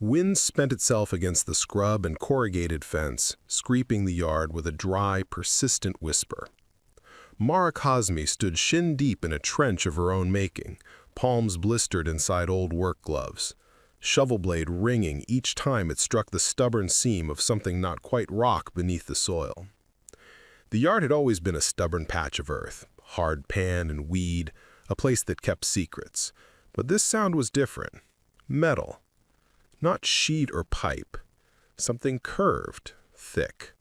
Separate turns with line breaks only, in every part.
Wind spent itself against the scrub and corrugated fence, scraping the yard with a dry, persistent whisper. Mara Cosme stood shin-deep in a trench of her own making, palms blistered inside old work gloves, shovel blade ringing each time it struck the stubborn seam of something not quite rock beneath the soil. The yard had always been a stubborn patch of earth, hard pan and weed, a place that kept secrets. But this sound was different. Metal. Not sheet or pipe. Something curved, thick.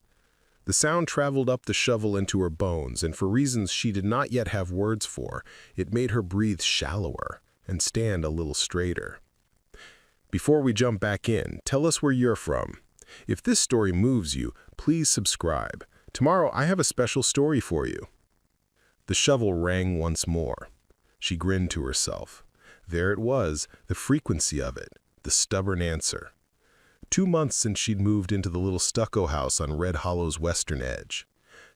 The sound traveled up the shovel into her bones, and for reasons she did not yet have words for, it made her breathe shallower and stand a little straighter. Before we jump back in, tell us where you're from. If this story moves you, please subscribe. Tomorrow I have a special story for you. The shovel rang once more. She grinned to herself. There it was, the frequency of it, the stubborn answer. 2 months since she'd moved into the little stucco house on Red Hollow's western edge.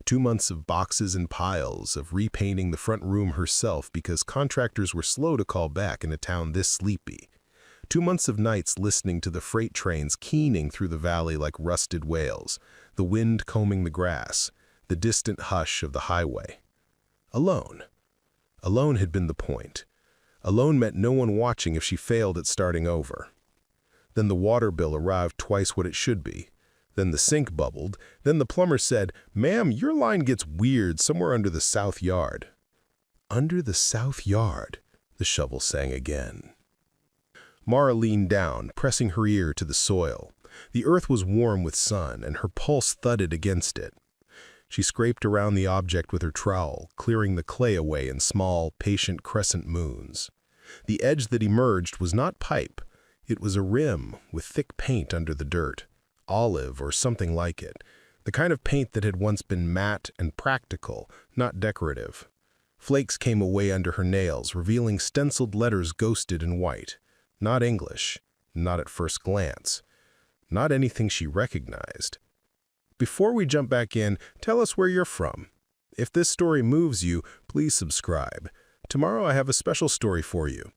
2 months of boxes and piles, of repainting the front room herself because contractors were slow to call back in a town this sleepy. 2 months of nights listening to the freight trains keening through the valley like rusted whales, the wind combing the grass, the distant hush of the highway. Alone. Alone had been the point. Alone meant no one watching if she failed at starting over. Then the water bill arrived twice what it should be. Then the sink bubbled. Then the plumber said, "Ma'am, your line gets weird somewhere under the south yard." Under the south yard, the shovel sang again. Mara leaned down, pressing her ear to the soil. The earth was warm with sun, and her pulse thudded against it. She scraped around the object with her trowel, clearing the clay away in small, patient crescent moons. The edge that emerged was not pipe. It was a rim with thick paint under the dirt, olive or something like it, the kind of paint that had once been matte and practical, not decorative. Flakes came away under her nails, revealing stenciled letters ghosted in white. Not English, not at first glance, not anything she recognized. Before we jump back in, tell us where you're from. If this story moves you, please subscribe. Tomorrow I have a special story for you.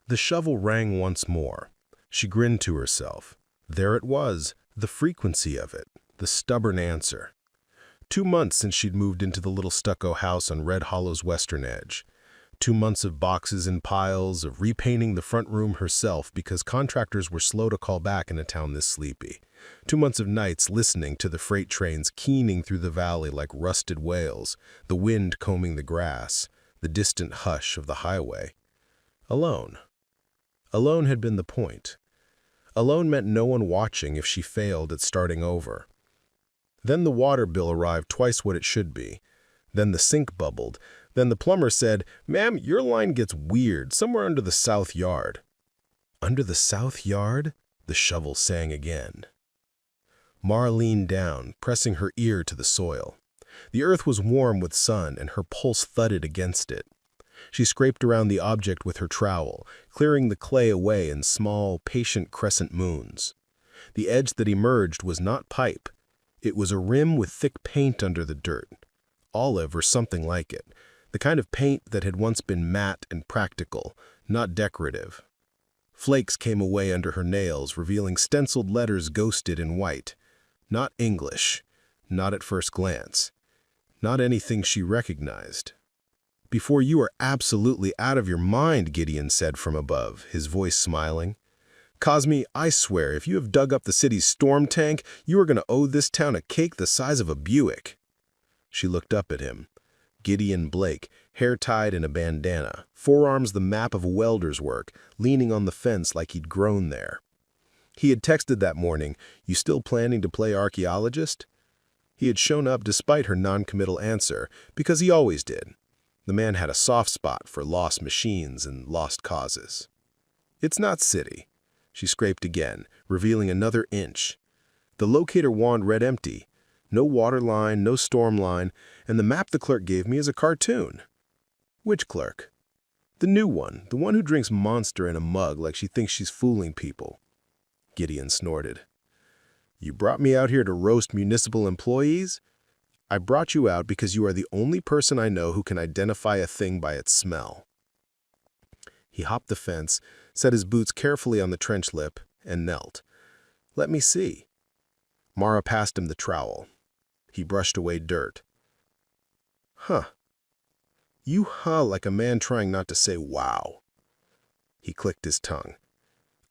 The shovel rang once more. She grinned to herself. There it was, the frequency of it, the stubborn answer. 2 months since she'd moved into the little stucco house on Red Hollow's western edge. 2 months of boxes and piles, of repainting the front room herself because contractors were slow to call back in a town this sleepy. 2 months of nights listening to the freight trains keening through the valley like rusted whales, the wind combing the grass, the distant hush of the highway. Alone. Alone had been the point. Alone meant no one watching if she failed at starting over. Then the water bill arrived twice what it should be. Then the sink bubbled. Then the plumber said, "Ma'am, your line gets weird somewhere under the south yard." Under the south yard? The shovel sang again. Mara leaned down, pressing her ear to the soil. The earth was warm with sun, and her pulse thudded against it. She scraped around the object with her trowel, clearing the clay away in small, patient crescent moons. The edge that emerged was not pipe. It was a rim with thick paint under the dirt, olive or something like it, the kind of paint that had once been matte and practical, not decorative. Flakes came away under her nails, revealing stenciled letters ghosted in white. Not English, not at first glance, not anything she recognized. "Before you are absolutely out of your mind," Gideon said from above, his voice smiling. "Cosme, I swear, if you have dug up the city's storm tank, you are going to owe this town a cake the size of a Buick." She looked up at him. Gideon Blake, hair tied in a bandana, forearms the map of a welder's work, leaning on the fence like he'd grown there. He had texted that morning, "You still planning to play archaeologist?" He had shown up despite her non-committal answer, because he always did. The man had a soft spot for lost machines and lost causes. "It's not city." She scraped again, revealing another inch. The locator wand read empty. No water line, no storm line, and the map the clerk gave me is a cartoon. "Which clerk?" "The new one, the one who drinks Monster in a mug like she thinks she's fooling people." Gideon snorted. "You brought me out here to roast municipal employees? I brought you out because you are the only person I know who can identify a thing by its smell." He hopped the fence, set his boots carefully on the trench lip, and knelt. "Let me see." Mara passed him the trowel. He brushed away dirt. "Huh. You huh like a man trying not to say wow." He clicked his tongue.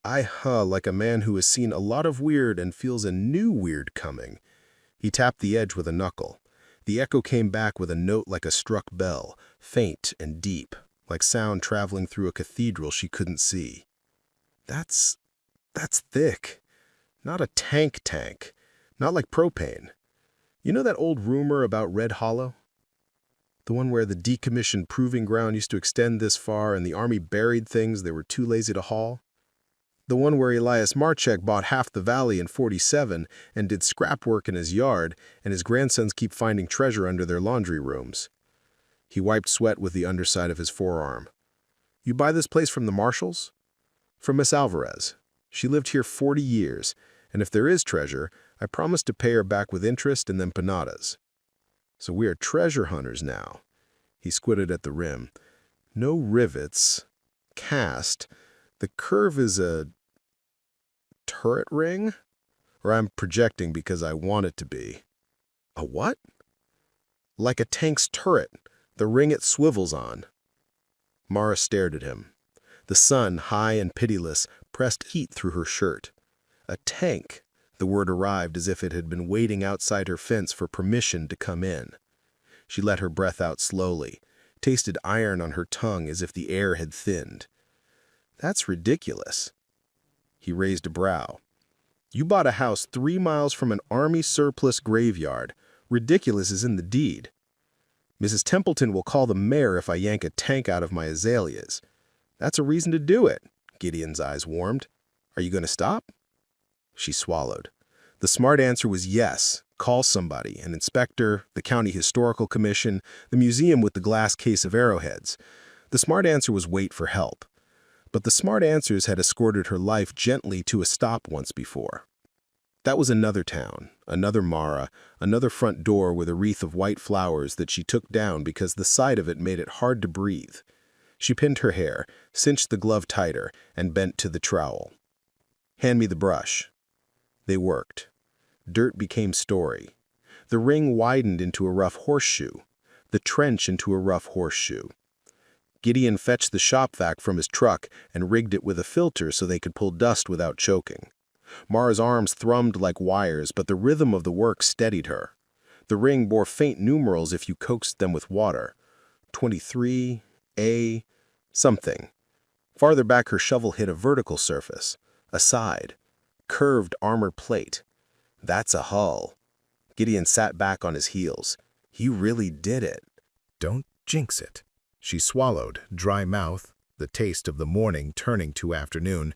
"I huh like a man who has seen a lot of weird and feels a new weird coming." He tapped the edge with a knuckle. The echo came back with a note like a struck bell, faint and deep, like sound traveling through a cathedral she couldn't see. That's thick. Not a tank. Not like propane. You know that old rumor about Red Hollow? The one where the decommissioned proving ground used to extend this far and the army buried things they were too lazy to haul? The one where Elias Marchek bought half the valley in '47 and did scrap work in his yard, and his grandsons keep finding treasure under their laundry rooms. He wiped sweat with the underside of his forearm. "You buy this place from the Marshalls?" "From Miss Alvarez. She lived here 40 years, and if there is treasure, I promise to pay her back with interest and then panadas. So we are treasure hunters now." He squinted at the rim. "No rivets. Cast. The curve is a turret ring? Or I'm projecting because I want it to be." "A what?" "Like a tank's turret, the ring it swivels on." Mara stared at him. The sun, high and pitiless, pressed heat through her shirt. A tank. The word arrived as if it had been waiting outside her fence for permission to come in. She let her breath out slowly, tasted iron on her tongue as if the air had thinned. "That's ridiculous." He raised a brow. "You bought a house 3 miles from an army surplus graveyard. Ridiculous is in the deed. Mrs. Templeton will call the mayor if I yank a tank out of my azaleas. That's a reason to do it." Gideon's eyes warmed. "Are you going to stop?" She swallowed. The smart answer was yes. Call somebody, an inspector, the county historical commission, the museum with the glass case of arrowheads. The smart answer was wait for help. But the smart answers had escorted her life gently to a stop once before. That was another town, another Mara, another front door with a wreath of white flowers that she took down because the sight of it made it hard to breathe. She pinned her hair, cinched the glove tighter, and bent to the trowel. "Hand me the brush." They worked. Dirt became story. The ring widened into a rough horseshoe, the trench into a rough horseshoe. Gideon fetched the shop vac from his truck and rigged it with a filter so they could pull dust without choking. Mara's arms thrummed like wires, but the rhythm of the work steadied her. The ring bore faint numerals if you coaxed them with water. 23, A, something. Farther back her shovel hit a vertical surface, a side, curved armor plate. That's a hull. Gideon sat back on his heels. He really did it.
"Don't jinx it." She swallowed, dry mouth, the taste of the morning turning to afternoon.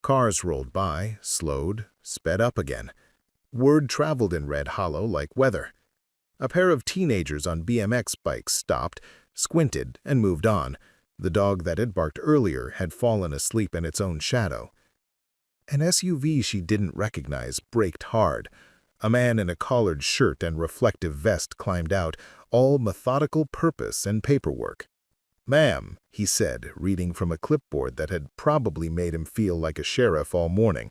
Cars rolled by, slowed, sped up again. Word traveled in Red Hollow like weather. A pair of teenagers on BMX bikes stopped, squinted, and moved on. The dog that had barked earlier had fallen asleep in its own shadow. An SUV she didn't recognize braked hard. A man in a collared shirt and reflective vest climbed out, all methodical purpose and paperwork. "Ma'am," he said, reading from a clipboard that had probably made him feel like a sheriff all morning,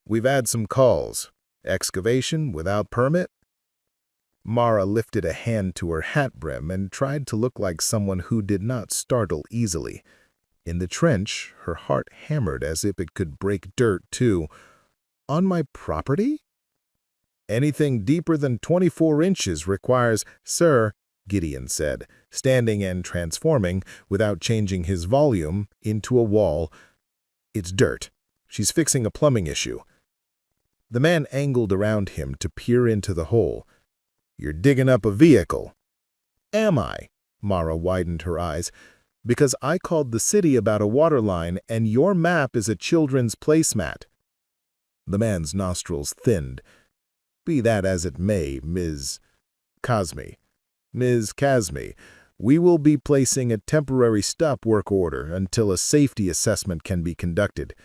"we've had some calls. Excavation without permit?" Mara lifted a hand to her hat brim and tried to look like someone who did not startle easily. In the trench, her heart hammered as if it could break dirt, too. "On my property?" "Anything deeper than 24 inches requires—" "Sir," Gideon said, standing and transforming, without changing his volume, into a wall. "It's dirt. She's fixing a plumbing issue." The man angled around him to peer into the hole. "You're digging up a vehicle." "Am I?" Mara widened her eyes. "Because I called the city about a water line, and your map is a children's placemat." The man's nostrils thinned. "Be that as it may, Ms. Kazmi. Ms. Kazmi, we will be placing a temporary stop work order until a safety assessment can be conducted.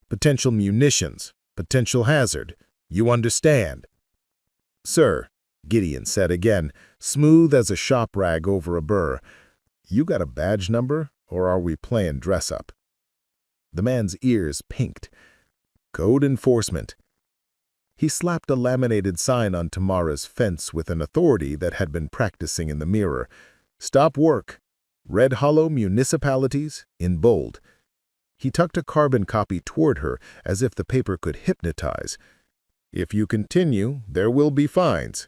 Potential munitions, potential hazard. You understand?" "Sir," Gideon said again, smooth as a shop rag over a burr, "you got a badge number, or are we playing dress-up?" The man's ears pinked. Code enforcement. He slapped a laminated sign on Tamara's fence with an authority that had been practicing in the mirror. Stop work. Red Hollow Municipalities, in bold. He tucked a carbon copy toward her as if the paper could hypnotize. If you continue, there will be fines.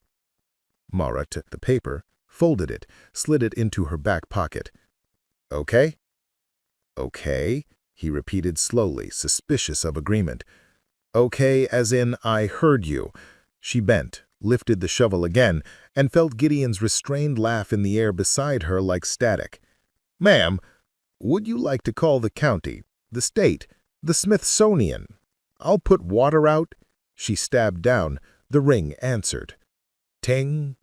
Mara took the paper, folded it, slid it into her back pocket. Okay? Okay, he repeated slowly, suspicious of agreement. Okay, as in, I heard you. She bent, lifted the shovel again, and felt Gideon's restrained laugh in the air beside her like static. Ma'am, would you like to call the county, the state, the Smithsonian? I'll put water out. She stabbed down. The ring answered. Ting.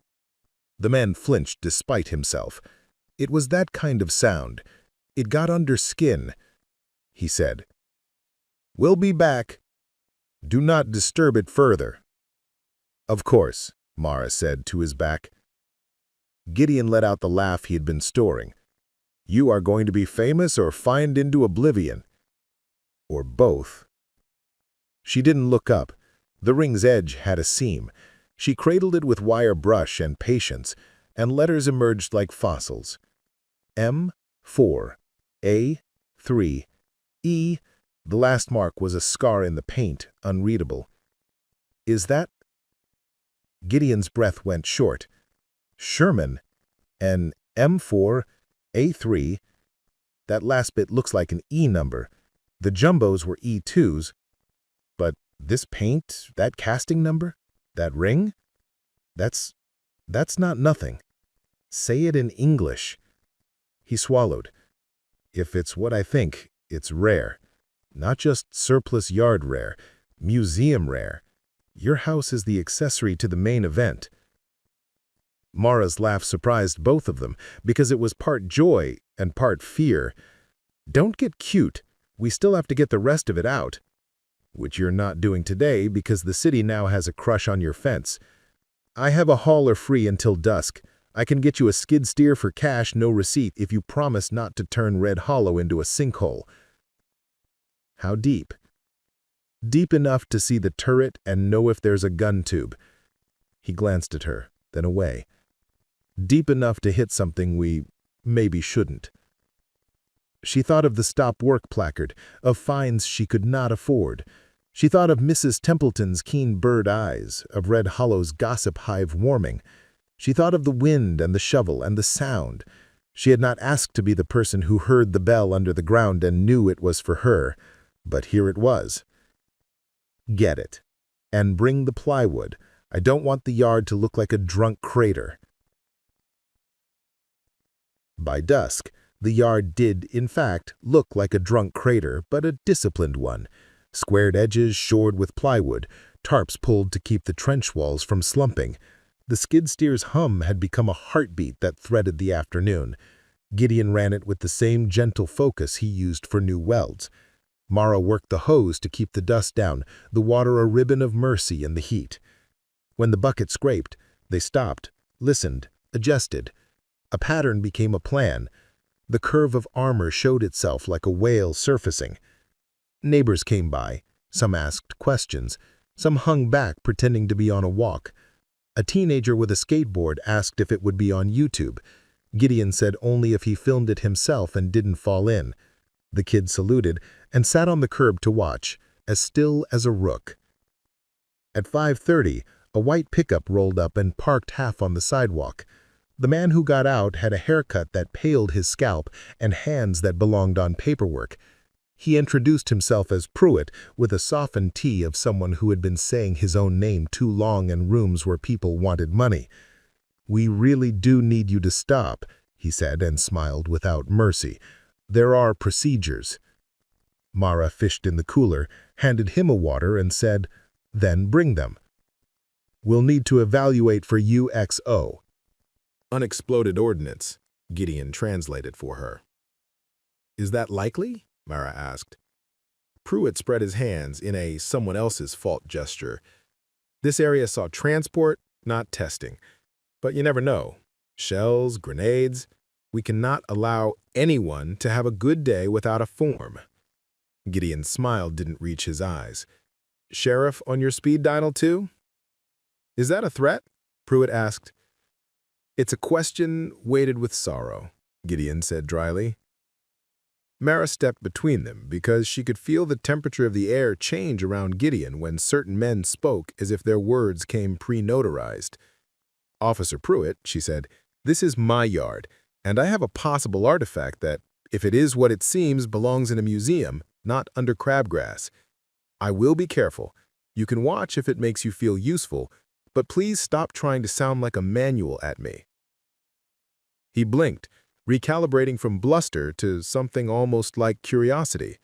The man flinched despite himself. It was that kind of sound. It got under skin. He said, We'll be back. Do not disturb it further. Of course, Mara said to his back. Gideon let out the laugh he had been storing. You are going to be famous or fined into oblivion. Or both. She didn't look up. The ring's edge had a seam. She cradled it with wire brush and patience, and letters emerged like fossils. M4, A3, E. The last mark was a scar in the paint, unreadable. Is that? Gideon's breath went short. Sherman. And M4, A3. That last bit looks like an E number. The jumbos were E2s. But this paint, that casting number, that ring? That's not nothing. Say it in English. He swallowed. If it's what I think, it's rare. Not just surplus yard rare, museum rare. Your house is the accessory to the main event. Mara's laugh surprised both of them because it was part joy and part fear. Don't get cute. We still have to get the rest of it out. Which you're not doing today because the city now has a crush on your fence. I have a hauler free until dusk. I can get you a skid steer for cash, no receipt, if you promise not to turn Red Hollow into a sinkhole. How deep? Deep enough to see the turret and know if there's a gun tube. He glanced at her, then away. Deep enough to hit something we maybe shouldn't. She thought of the stop work placard, of fines she could not afford. She thought of Mrs. Templeton's keen bird eyes, of Red Hollow's gossip hive warming. She thought of the wind and the shovel and the sound. She had not asked to be the person who heard the bell under the ground and knew it was for her, but here it was. Get it. And bring the plywood. I don't want the yard to look like a drunk crater. By dusk, the yard did, in fact, look like a drunk crater, but a disciplined one. Squared edges shored with plywood, tarps pulled to keep the trench walls from slumping. The skid steer's hum had become a heartbeat that threaded the afternoon. Gideon ran it with the same gentle focus he used for new welds. Mara worked the hose to keep the dust down, the water a ribbon of mercy in the heat. When the bucket scraped, they stopped, listened, adjusted. A pattern became a plan. The curve of armor showed itself like a whale surfacing. Neighbors came by. Some asked questions. Some hung back pretending to be on a walk. A teenager with a skateboard asked if it would be on YouTube. Gideon said only if he filmed it himself and didn't fall in. The kid saluted and sat on the curb to watch, as still as a rook. At 5:30, a white pickup rolled up and parked half on the sidewalk. The man who got out had a haircut that paled his scalp and hands that belonged on paperwork. He introduced himself as Pruitt with a softened T of someone who had been saying his own name too long in rooms where people wanted money. "We really do need you to stop," he said and smiled without mercy. "There are procedures." Mara fished in the cooler, handed him a water and said, "Then bring them." "We'll need to evaluate for UXO. Unexploded ordnance, Gideon translated for her. "Is that likely?" Mara asked. Pruitt spread his hands in a someone else's fault gesture. "This area saw transport, not testing. But you never know. Shells, grenades. We cannot allow anyone to have a good day without a form." Gideon's smile didn't reach his eyes. Sheriff on your speed dial too? Is that a threat? Pruitt asked. It's a question weighted with sorrow, Gideon said dryly. Mara stepped between them because she could feel the temperature of the air change around Gideon when certain men spoke as if their words came pre-notarized. Officer Pruitt, she said, this is my yard, and I have a possible artifact that, if it is what it seems, belongs in a museum, not under crabgrass. I will be careful. You can watch if it makes you feel useful, but please stop trying to sound like a manual at me. He blinked, recalibrating from bluster to something almost like curiosity.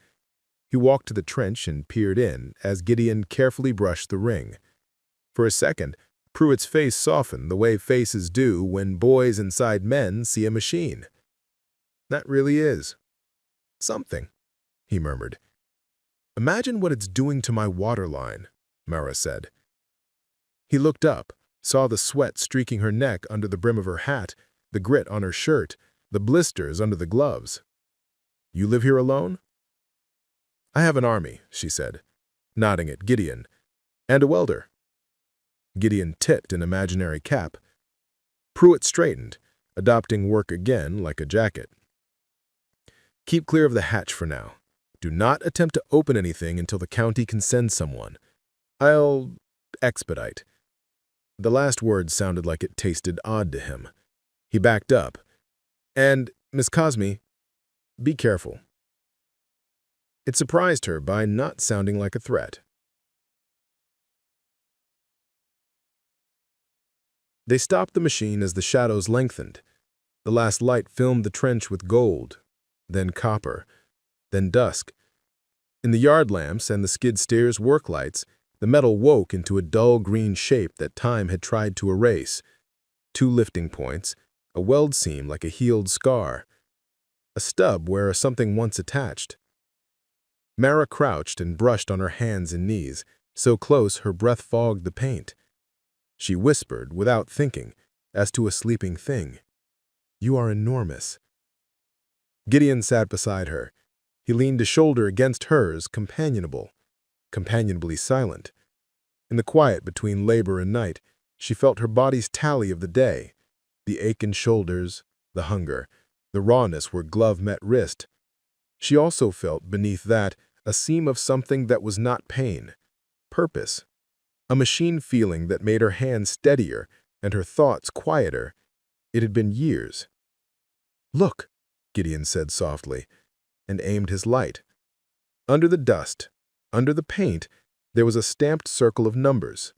He walked to the trench and peered in as Gideon carefully brushed the ring. For a second, Pruitt's face softened the way faces do when boys inside men see a machine. That really is something, he murmured. Imagine what it's doing to my waterline, Mara said. He looked up, saw the sweat streaking her neck under the brim of her hat, the grit on her shirt, the blisters under the gloves. You live here alone? I have an army, she said, nodding at Gideon, and a welder. Gideon tipped an imaginary cap. Pruitt straightened, adopting work again like a jacket. Keep clear of the hatch for now. Do not attempt to open anything until the county can send someone. I'll expedite. The last word sounded like it tasted odd to him. He backed up. And, Miss Cosme, be careful. It surprised her by not sounding like a threat. They stopped the machine as the shadows lengthened. The last light filmed the trench with gold, then copper, then dusk. In the yard lamps and the skid steer's work lights, the metal woke into a dull green shape that time had tried to erase. 2 lifting points, a weld seam like a healed scar, a stub where something once attached. Mara crouched and brushed on her hands and knees, so close her breath fogged the paint. She whispered, without thinking, as to a sleeping thing, "You are enormous." Gideon sat beside her. He leaned a shoulder against hers, companionably silent. In the quiet between labor and night, she felt her body's tally of the day, the ache in shoulders, the hunger, the rawness where glove met wrist. She also felt, beneath that, a seam of something that was not pain, purpose, a machine feeling that made her hands steadier and her thoughts quieter. It had been years. "Look," Gideon said softly, and aimed his light. Under the dust, under the paint, there was a stamped circle of numbers.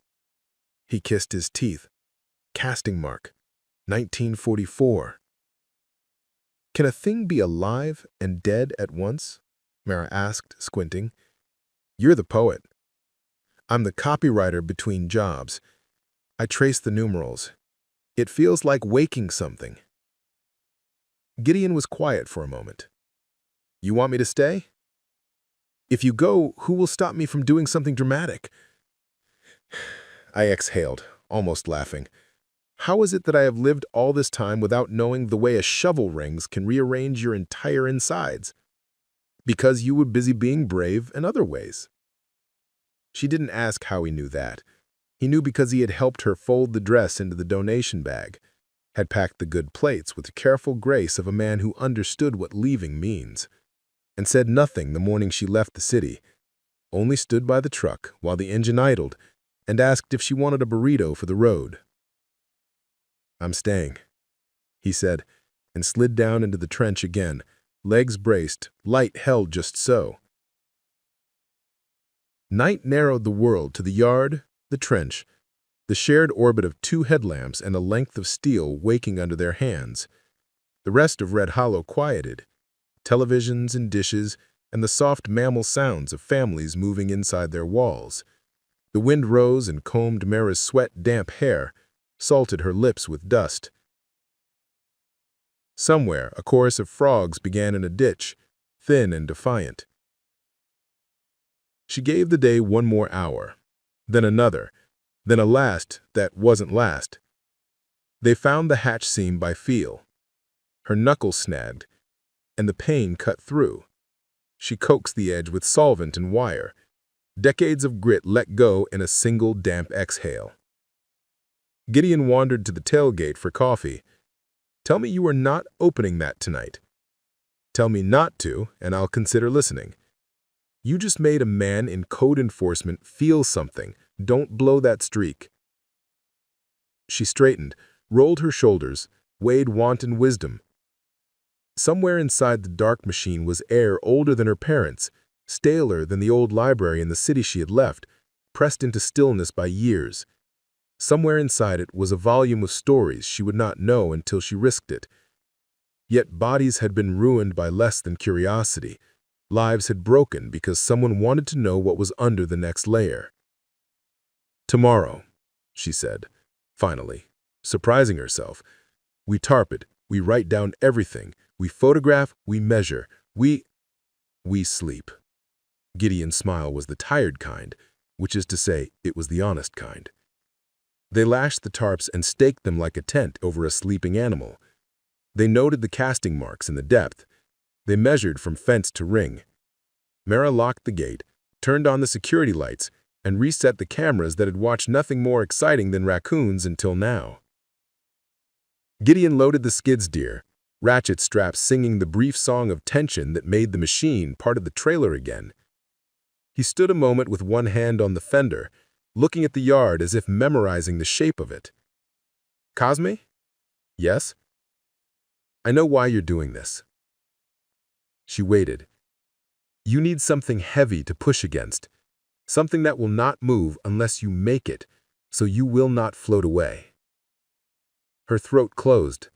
He kissed his teeth. Casting mark, 1944. Can a thing be alive and dead at once? Mara asked, squinting. You're the poet. I'm the copywriter between jobs. I trace the numerals. It feels like waking something. Gideon was quiet for a moment. You want me to stay? If you go, who will stop me from doing something dramatic? I exhaled, almost laughing. How is it that I have lived all this time without knowing the way a shovel rings can rearrange your entire insides? Because you were busy being brave in other ways. She didn't ask how he knew that. He knew because he had helped her fold the dress into the donation bag, had packed the good plates with the careful grace of a man who understood what leaving means, and said nothing the morning she left the city, only stood by the truck while the engine idled and asked if she wanted a burrito for the road. I'm staying, he said, and slid down into the trench again, legs braced, light held just so. Night narrowed the world to the yard, the trench, the shared orbit of 2 headlamps and a length of steel waking under their hands. The rest of Red Hollow quieted, televisions and dishes and the soft mammal sounds of families moving inside their walls. The wind rose and combed Mara's sweat-damp hair, salted her lips with dust. Somewhere, a chorus of frogs began in a ditch, thin and defiant. She gave the day 1 more hour, then another, then a last that wasn't last. They found the hatch seam by feel. Her knuckles snagged, and the pain cut through. She coaxed the edge with solvent and wire.
Decades of grit let go in a single damp exhale. Gideon wandered to the tailgate for coffee. Tell me you are not opening that tonight. Tell me not to, and I'll consider listening. You just made a man in code enforcement feel something. Don't blow that streak. She straightened, rolled her shoulders, weighed wanton wisdom. Somewhere inside the dark machine was air older than her parents, staler than the old library in the city she had left, pressed into stillness by years. Somewhere inside it was a volume of stories she would not know until she risked it. Yet bodies had been ruined by less than curiosity. Lives had broken because someone wanted to know what was under the next layer. Tomorrow, she said, finally, surprising herself. We tarp it, we write down everything, we photograph, we measure, we sleep. Gideon's smile was the tired kind, which is to say, it was the honest kind. They lashed the tarps and staked them like a tent over a sleeping animal. They noted the casting marks in the depth. They measured from fence to ring. Mara locked the gate, turned on the security lights, and reset the cameras that had watched nothing more exciting than raccoons until now. Gideon loaded the skid steer, ratchet straps singing the brief song of tension that made the machine part of the trailer again. He stood a moment with one hand on the fender, looking at the yard as if memorizing the shape of it. Cosme? Yes? I know why you're doing this. She waited. You need something heavy to push against, something that will not move unless you make it, so you will not float away. Her throat closed.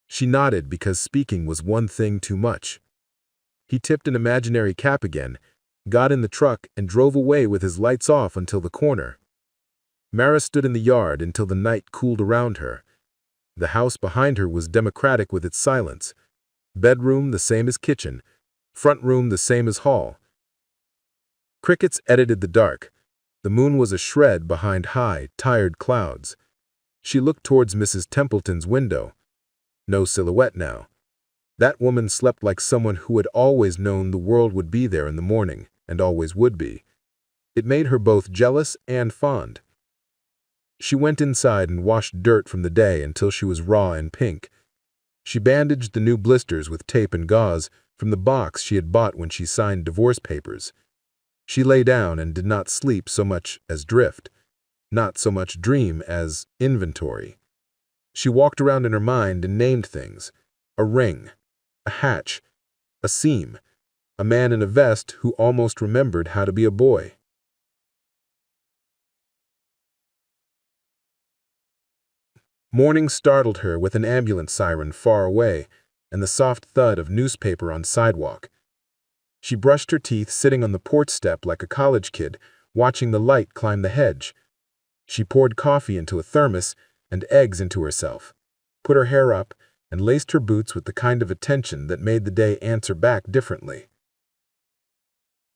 She nodded because speaking was one thing too much. He tipped an imaginary cap again, got in the truck, and drove away with his lights off until the corner. Mara stood in the yard until the night cooled around her. The house behind her was democratic with its silence. Bedroom the same as kitchen, front room the same as hall. Crickets edited the dark. The moon was a shred behind high, tired clouds. She looked towards Mrs. Templeton's window. No silhouette now. That woman slept like someone who had always known the world would be there in the morning, and always would be. It made her both jealous and fond. She went inside and washed dirt from the day until she was raw and pink. She bandaged the new blisters with tape and gauze from the box she had bought when she signed divorce papers. She lay down and did not sleep so much as drift, not so much dream as inventory. She walked around in her mind and named things: a ring, a hatch, a seam, a man in a vest who almost remembered how to be a boy. Morning startled her with an ambulance siren far away and the soft thud of newspaper on sidewalk. She brushed her teeth sitting on the porch step like a college kid, watching the light climb the hedge. She poured coffee into a thermos and eggs into herself, put her hair up, and laced her boots with the kind of attention that made the day answer back differently.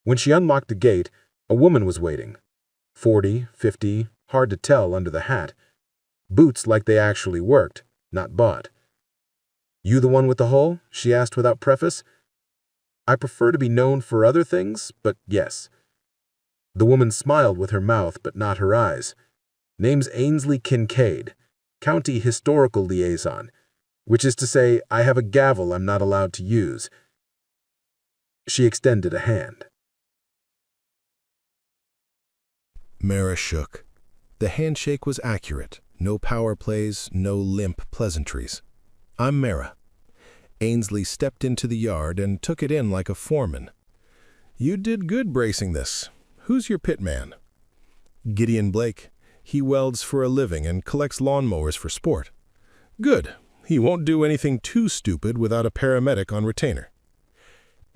When she unlocked the gate, a woman was waiting. 40, 50, hard to tell under the hat. Boots like they actually worked, not bought. You the one with the hole? She asked without preface. I prefer to be known for other things, but yes. The woman smiled with her mouth but not her eyes. Name's Ainsley Kincaid, County Historical Liaison, which is to say I have a gavel I'm not allowed to use. She extended a hand.
Mara shook. The handshake was accurate. No power plays, no limp pleasantries. I'm Mara. Ainsley stepped into the yard and took it in like a foreman. You did good bracing this. Who's your pitman? Gideon Blake. He welds for a living and collects lawnmowers for sport. Good. He won't do anything too stupid without a paramedic on retainer.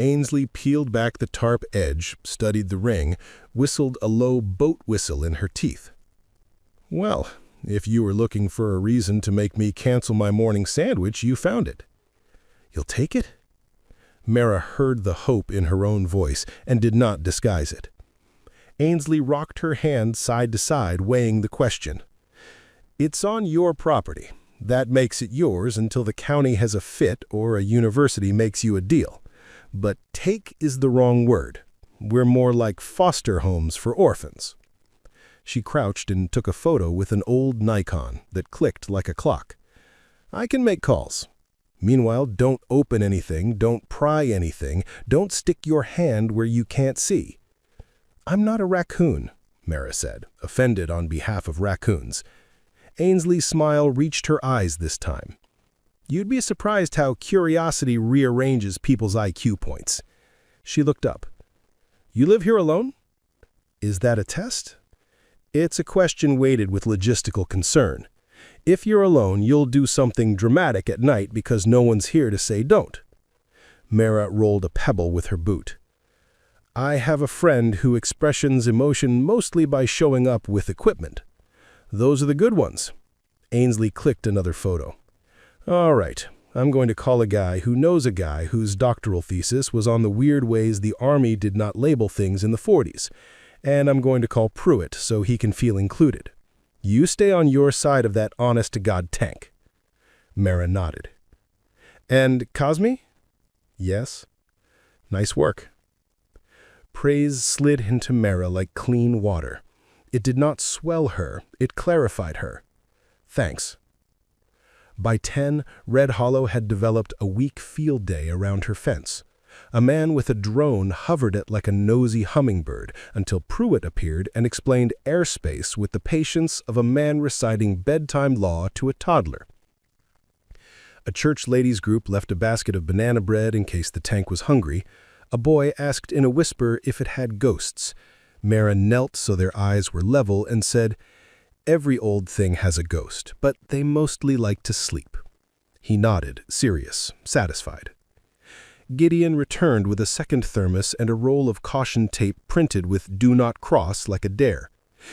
Ainsley peeled back the tarp edge, studied the ring, whistled a low boat whistle in her teeth. Well, if you were looking for a reason to make me cancel my morning sandwich, you found it. You'll take it? Mara heard the hope in her own voice and did not disguise it. Ainsley rocked her hand side to side, weighing the question. It's on your property. That makes it yours until the county has a fit or a university makes you a deal. But take is the wrong word.
We're more like foster homes for orphans." She crouched and took a photo with an old Nikon that clicked like a clock. "I can make calls. Meanwhile, don't open anything, don't pry anything, don't stick your hand where you can't see." "I'm not a raccoon," Mara said, offended on behalf of raccoons. Ainsley's smile reached her eyes this time. "You'd be surprised how curiosity rearranges people's IQ points." She looked up. "You live here alone?" "Is that a test?" "It's a question weighted with logistical concern. If you're alone, you'll do something dramatic at night because no one's here to say don't." Mara rolled a pebble with her boot. "I have a friend who expressions emotion mostly by showing up with equipment. Those are the good ones." Ainsley clicked another photo. "All right, I'm going to call a guy who knows a guy whose doctoral thesis was on the weird ways the Army did not label things in the 40s, and I'm going to call Pruitt so he can feel included. You stay on your side of that honest-to-God tank." Mara nodded. "And Cosme?" "Yes." "Nice work." Praise slid into Mara like clean water. It did not swell her, it clarified her. "Thanks." By 10, Red Hollow had developed a weak field day around her fence. A man with a drone hovered it like a nosy hummingbird until Pruitt appeared and explained airspace with the patience of a man reciting bedtime law to a toddler. A church ladies group left a basket of banana bread in case the tank was hungry. A boy asked in a whisper if it had ghosts. Mara knelt so their eyes were level and said, "Every old thing has a ghost, but they mostly like to sleep." He nodded, serious, satisfied. Gideon returned with a second thermos and a roll of caution tape printed with "Do Not Cross" like a dare.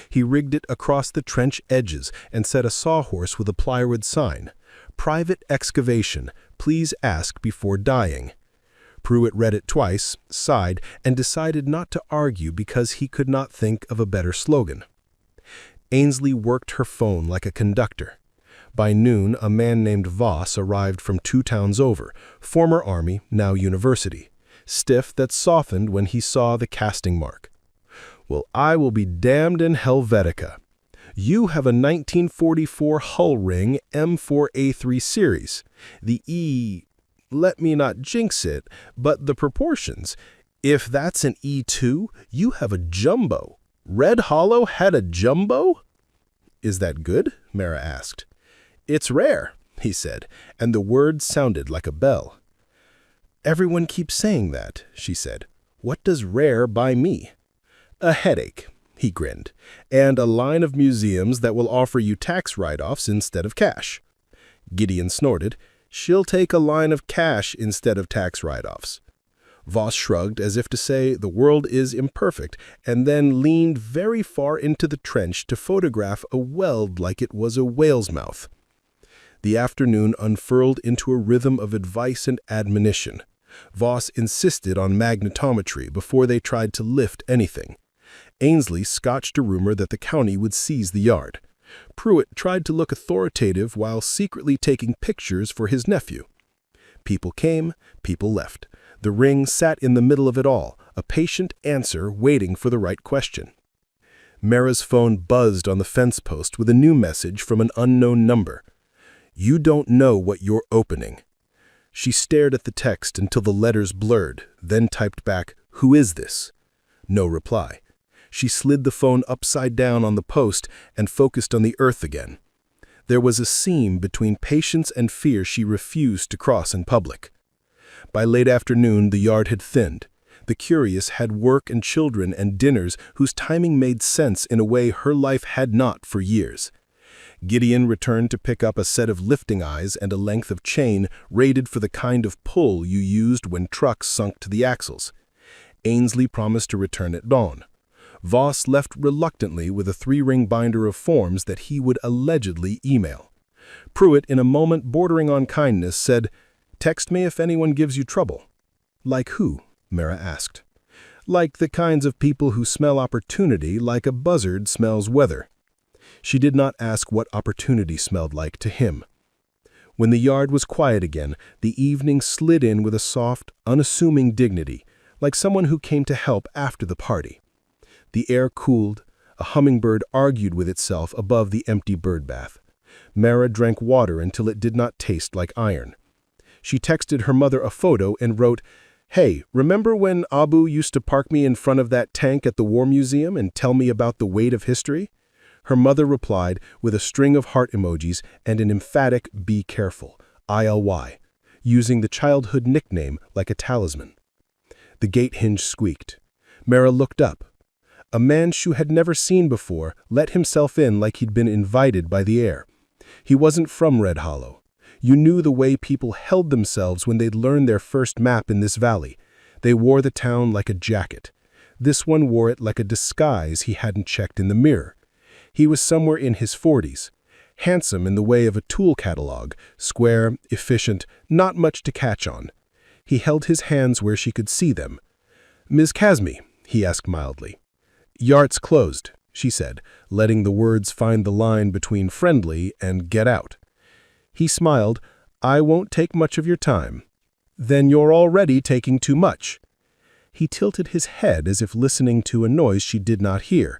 He rigged it across the trench edges and set a sawhorse with a plywood sign. "Private excavation. Please ask before dying." Pruitt read it twice, sighed, and decided not to argue because he could not think of a better slogan. Ainsley worked her phone like a conductor. By noon, a man named Voss arrived from 2 towns over, former Army, now university, stiff that softened when he saw the casting mark. "Well, I will be damned in Helvetica. You have a 1944 Hull Ring M4A3 series. The E... let me not jinx it, but the proportions. If that's an E2, you have a jumbo. Red Hollow had a jumbo?" "Is that good?" Mara asked. "It's rare," he said, and the word sounded like a bell. "Everyone keeps saying that," she said. "What does rare buy me?" "A headache," he grinned, "and a line of museums that will offer you tax write-offs instead of cash." Gideon snorted. "She'll take a line of cash instead of tax write-offs." Voss shrugged as if to say the world is imperfect, and then leaned very far into the trench to photograph a weld like it was a whale's mouth. The afternoon unfurled into a rhythm of advice and admonition. Voss insisted on magnetometry before they tried to lift anything. Ainsley scotched a rumor that the county would seize the yard. Pruitt tried to look authoritative while secretly taking pictures for his nephew. People came, people left. The ring sat in the middle of it all, a patient answer waiting for the right question. Mara's phone buzzed on the fence post with a new message from an unknown number. "You don't know what you're opening." She stared at the text until the letters blurred, then typed back, "Who is this?" No reply. She slid the phone upside down on the post and focused on the earth again. There was a seam between patience and fear she refused to cross in public. By late afternoon, the yard had thinned. The curious had work and children and dinners whose timing made sense in a way her life had not for years. Gideon returned to pick up a set of lifting eyes and a length of chain rated for the kind of pull you used when trucks sunk to the axles. Ainsley promised to return at dawn. Voss left reluctantly with a 3-ring binder of forms that he would allegedly email. Pruitt, in a moment bordering on kindness, said, "Text me if anyone gives you trouble." "Like who?" Mara asked. "Like the kinds of people who smell opportunity like a buzzard smells weather." She did not ask what opportunity smelled like to him. When the yard was quiet again, the evening slid in with a soft, unassuming dignity. like someone who came to help after the party. The air cooled. A hummingbird argued with itself above the empty birdbath. Mara drank water until it did not taste like iron. She texted her mother a photo and wrote, "Hey, remember when Abu used to park me in front of that tank at the War Museum and tell me about the weight of history?" Her mother replied with a string of heart emojis and an emphatic "Be careful," ILY, using the childhood nickname like a talisman. The gate hinge squeaked. Mara looked up. A man she had never seen before let himself in like he'd been invited by the air. He wasn't from Red Hollow. You knew the way people held themselves when they'd learned their first map in this valley. They wore the town like a jacket. This one wore it like a disguise he hadn't checked in the mirror. He was somewhere in his 40s, handsome in the way of a tool catalog, square, efficient, not much to catch on. He held his hands where she could see them. "Ms. Kazmi," he asked mildly. "Yard's closed," she said, letting the words find the line between friendly and get out. He smiled. "I won't take much of your time." "Then you're already taking too much." He tilted his head as if listening to a noise she did not hear.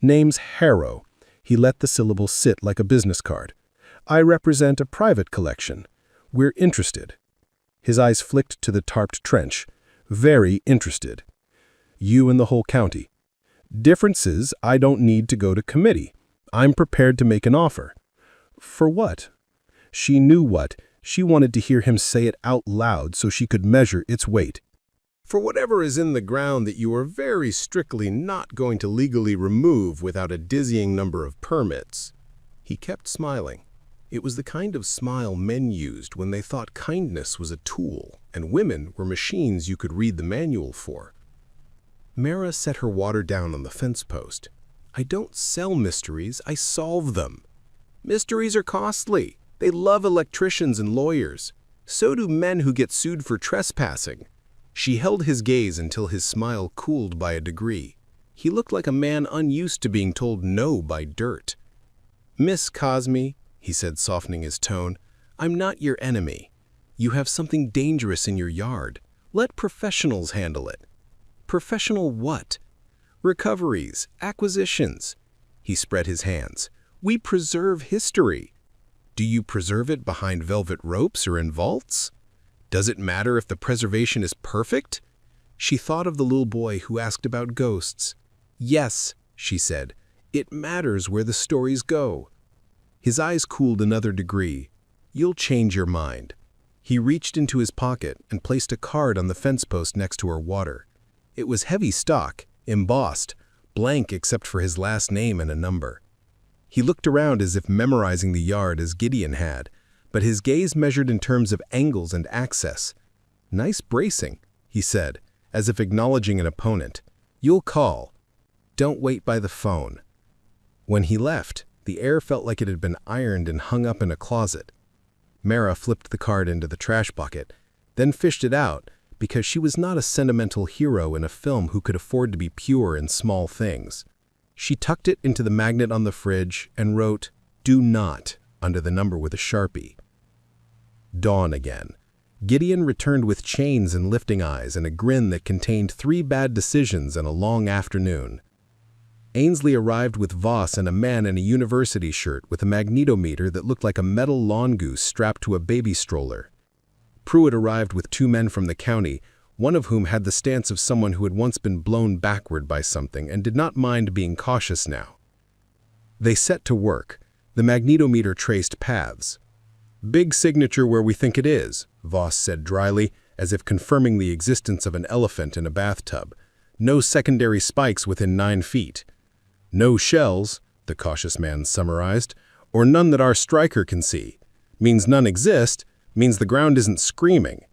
"Name's Harrow." He let the syllables sit like a business card. "I represent a private collection. We're interested." His eyes flicked to the tarped trench. "Very interested." "You and the whole county." "Differences, I don't need to go to committee. I'm prepared to make an offer." "For what?" She knew what. She wanted to hear him say it out loud so she could measure its weight.
"For whatever is in the ground that you are very strictly not going to legally remove without a dizzying number of permits." He kept smiling. It was the kind of smile men used when they thought kindness was a tool and women were machines you could read the manual for. Mara set her water down on the fence post. "I don't sell mysteries, I solve them. Mysteries are costly. They love electricians and lawyers. So do men who get sued for trespassing." She held his gaze until his smile cooled by a degree. He looked like a man unused to being told no by dirt. "Miss Kazmi," he said, softening his tone, "I'm not your enemy. You have something dangerous in your yard. Let professionals handle it." "Professional what?" "Recoveries, acquisitions." He spread his hands. "We preserve history." "Do you preserve it behind velvet ropes or in vaults? Does it matter if the preservation is perfect?" She thought of the little boy who asked about ghosts. "Yes," she said, "it matters where the stories go." His eyes cooled another degree. "You'll change your mind." He reached into his pocket and placed a card on the fence post next to her water. It was heavy stock, embossed, blank except for his last name and a number. He looked around as if memorizing the yard as Gideon had, but his gaze measured in terms of angles and access. "Nice bracing," he said, as if acknowledging an opponent. "You'll call. Don't wait by the phone." When he left, the air felt like it had been ironed and hung up in a closet. Mara flipped the card into the trash bucket, then fished it out because she was not a sentimental hero in a film who could afford to be pure in small things. She tucked it into the magnet on the fridge and wrote, "Do not," under the number with a Sharpie. Dawn again. Gideon returned with chains and lifting eyes and a grin that contained 3 bad decisions and a long afternoon. Ainsley arrived with Voss and a man in a university shirt with a magnetometer that looked like a metal lawn goose strapped to a baby stroller. Pruitt arrived with 2 men from the county, one of whom had the stance of someone who had once been blown backward by something and did not mind being cautious now. They set to work. The magnetometer traced paths. "Big signature where we think it is," Voss said dryly, as if confirming the existence of an elephant in a bathtub. "No secondary spikes within 9 feet. No shells," the cautious man summarized, "or none that our striker can see. Means none exist, means the ground isn't screaming."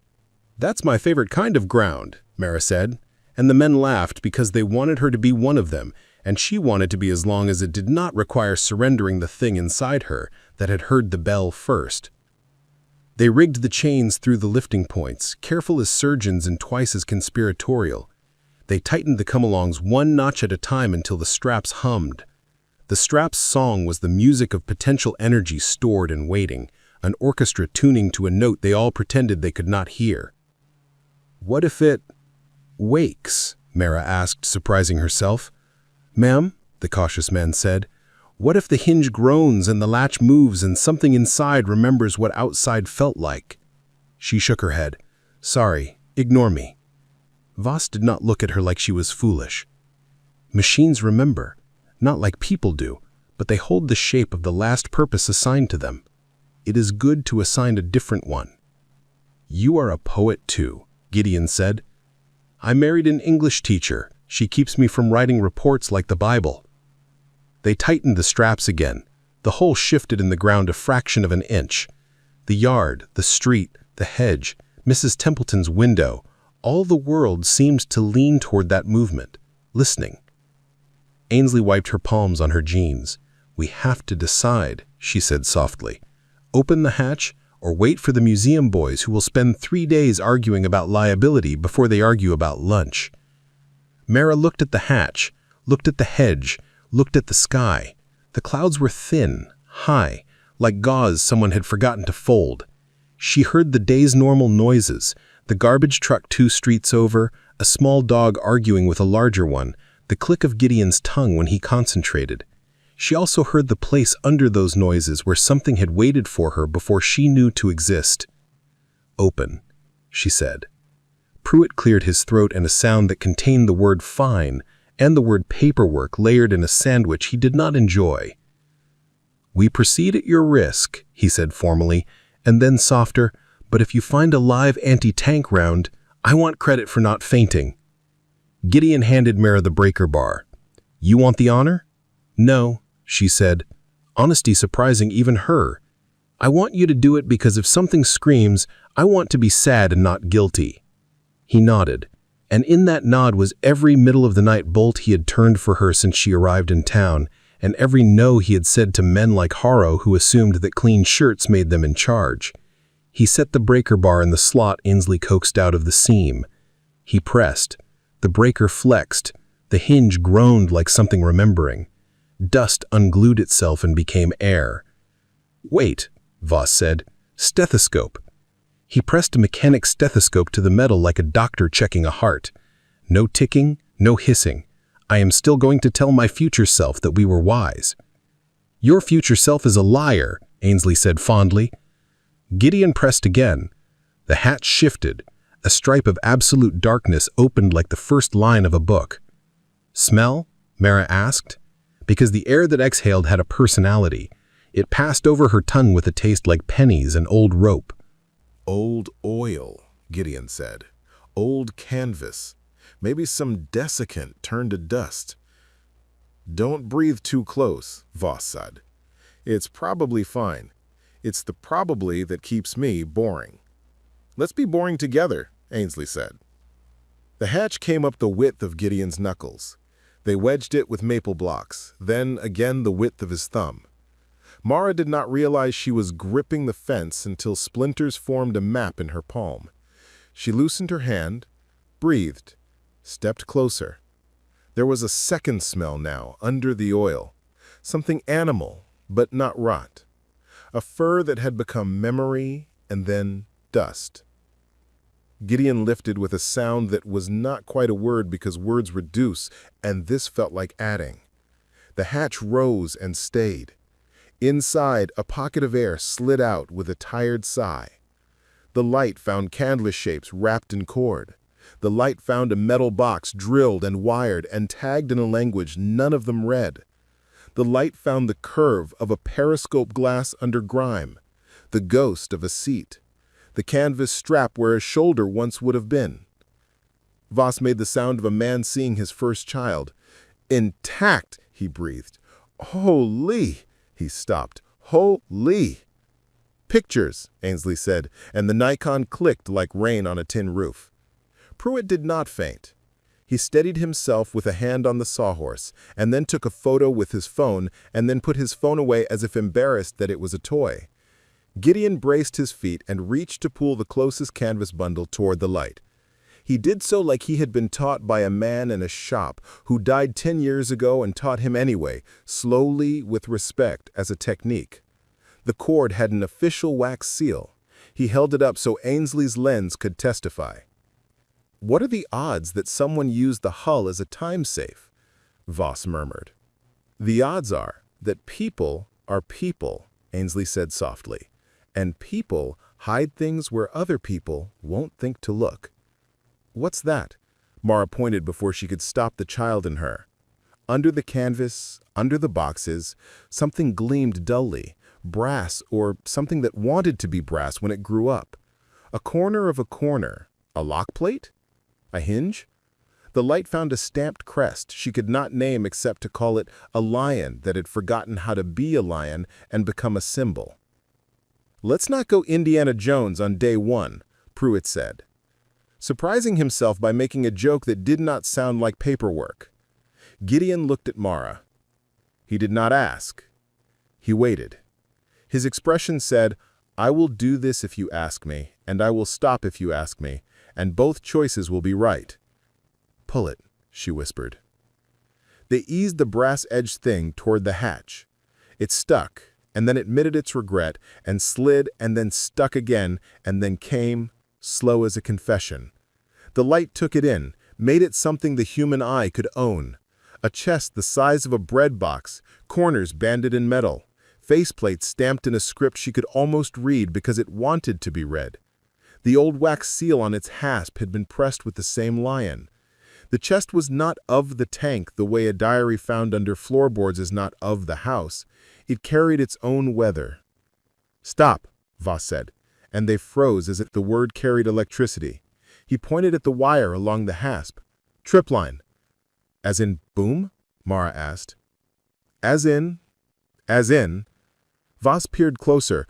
"That's my favorite kind of ground," Mara said, and the men laughed because they wanted her to be one of them, and she wanted to be as long as it did not require surrendering the thing inside her that had heard the bell first. They rigged the chains through the lifting points, careful as surgeons and twice as conspiratorial. They tightened the come-alongs 1 notch at a time until the straps hummed. The straps' song was the music of potential energy stored and waiting, an orchestra tuning to a note they all pretended they could not hear. "What if it..."
"Wakes?" Mara asked, surprising herself. "Ma'am," the cautious man said, "what if the hinge groans and the latch moves and something inside remembers what outside felt like?" She shook her head. "Sorry, ignore me." Voss did not look at her like she was foolish. "Machines remember, not like people do, but they hold the shape of the last purpose assigned to them. It is good to assign a different one." "You are a poet too," Gideon said. "I married an English teacher. She keeps me from writing reports like the Bible." They tightened the straps again. The hole shifted in the ground a fraction of an inch. The yard, the street, the hedge, Mrs. Templeton's window, all the world seemed to lean toward that movement, listening. Ainsley wiped her palms on her jeans. "We have to decide," she said softly. "Open the hatch or wait for the museum boys who will spend 3 days arguing about liability before they argue about lunch." Mara looked at the hatch, looked at the hedge, looked at the sky. The clouds were thin, high, like gauze someone had forgotten to fold. She heard the day's normal noises, the garbage truck 2 streets over, a small dog arguing with a larger one, the click of Gideon's tongue when he concentrated. She also heard the place under those noises where something had waited for her before she knew to exist. "Open," she said. Pruitt cleared his throat in a sound that contained the word fine and the word paperwork layered in a sandwich he did not enjoy. "We proceed at your risk," he said formally, and then softer, "but if you find a live anti-tank round, I want credit for not fainting." Gideon handed Mara the breaker bar. "You want the honor?" "No," she said, honesty surprising even her. "I want you to do it because if something screams, I want to be sad and not guilty." He nodded, and in that nod was every middle-of-the-night bolt he had turned for her since she arrived in town, and every no he had said to men like Harrow who assumed that clean shirts made them in charge. He set the breaker bar in the slot Ainsley coaxed out of the seam. He pressed. The breaker flexed. The hinge groaned like something remembering. Dust unglued itself and became air. "Wait," Voss said. "Stethoscope." He pressed a mechanic's stethoscope to the metal like a doctor checking a heart. No ticking, no hissing. "I am still going to tell my future self that we were wise." "Your future self is a liar," Ainsley said fondly. Gideon pressed again. The hatch shifted. A stripe of absolute darkness opened like the first line of a book. "Smell?" Mara asked. Because the air that exhaled had a personality. It passed over her tongue with a taste like pennies and old rope.
"Old oil," Gideon said. "Old canvas. Maybe some desiccant turned to dust." "Don't breathe too close," Voss said. "It's probably fine. It's the probably that keeps me boring." "Let's be boring together," Ainsley said. The hatch came up the width of Gideon's knuckles. They wedged it with maple blocks, then again the width of his thumb. Mara did not realize she was gripping the fence until splinters formed a map in her palm. She loosened her hand, breathed, stepped closer. There was a second smell now, under the oil. Something animal, but not rot. A fur that had become memory and then dust. Gideon lifted with a sound that was not quite a word because words reduce, and this felt like adding. The hatch rose and stayed. Inside, a pocket of air slid out with a tired sigh. The light found canvas shapes wrapped in cord. The light found a metal box drilled and wired and tagged in a language none of them read. The light found the curve of a periscope glass under grime, the ghost of a seat, the canvas strap where a shoulder once would have been. Voss made the sound of a man seeing his first child. "Intact," he breathed. "Holy!" He stopped. "Holy!" "Pictures," Ainsley said, and the Nikon clicked like rain on a tin roof. Pruitt did not faint. He steadied himself with a hand on the sawhorse, and then took a photo with his phone, and then put his phone away as if embarrassed that it was a toy. Gideon braced his feet and reached to pull the closest canvas bundle toward the light. He did so like he had been taught by a man in a shop who died 10 years ago and taught him anyway, slowly, with respect, as a technique. The cord had an official wax seal. He held it up so Ainsley's lens could testify. What are the odds that someone used the hull as a time safe? Voss murmured. The odds are that people are people, Ainsley said softly, and people hide things where other people won't think to look. What's that? Mara pointed before she could stop the child in her. Under the canvas, under the boxes, something gleamed dully, brass or something that wanted to be brass when it grew up. A corner of a corner. A lock plate? A hinge? The light found a stamped crest she could not name except to call it a lion that had forgotten how to be a lion and become a symbol. Let's not go Indiana Jones on day one, Pruitt said, surprising himself by making a joke that did not sound like paperwork. Gideon looked at Mara. He did not ask. He waited. His expression said, I will do this if you ask me, and I will stop if you ask me, and both choices will be right. Pull it, she whispered. They eased the brass-edged thing toward the hatch. It stuck, and then admitted its regret, and slid, and then stuck again, and then came, slow as a confession. The light took it in, made it something the human eye could own. A chest the size of a bread box, corners banded in metal, faceplates stamped in a script she could almost read because it wanted to be read. The old wax seal on its hasp had been pressed with the same lion. The chest was not of the tank the way a diary found under floorboards is not of the house. It carried its own weather. Stop, Voss said, and they froze as if the word carried electricity. He pointed at the wire along the hasp. Tripline. As in boom? Mara asked. As in. Voss peered closer.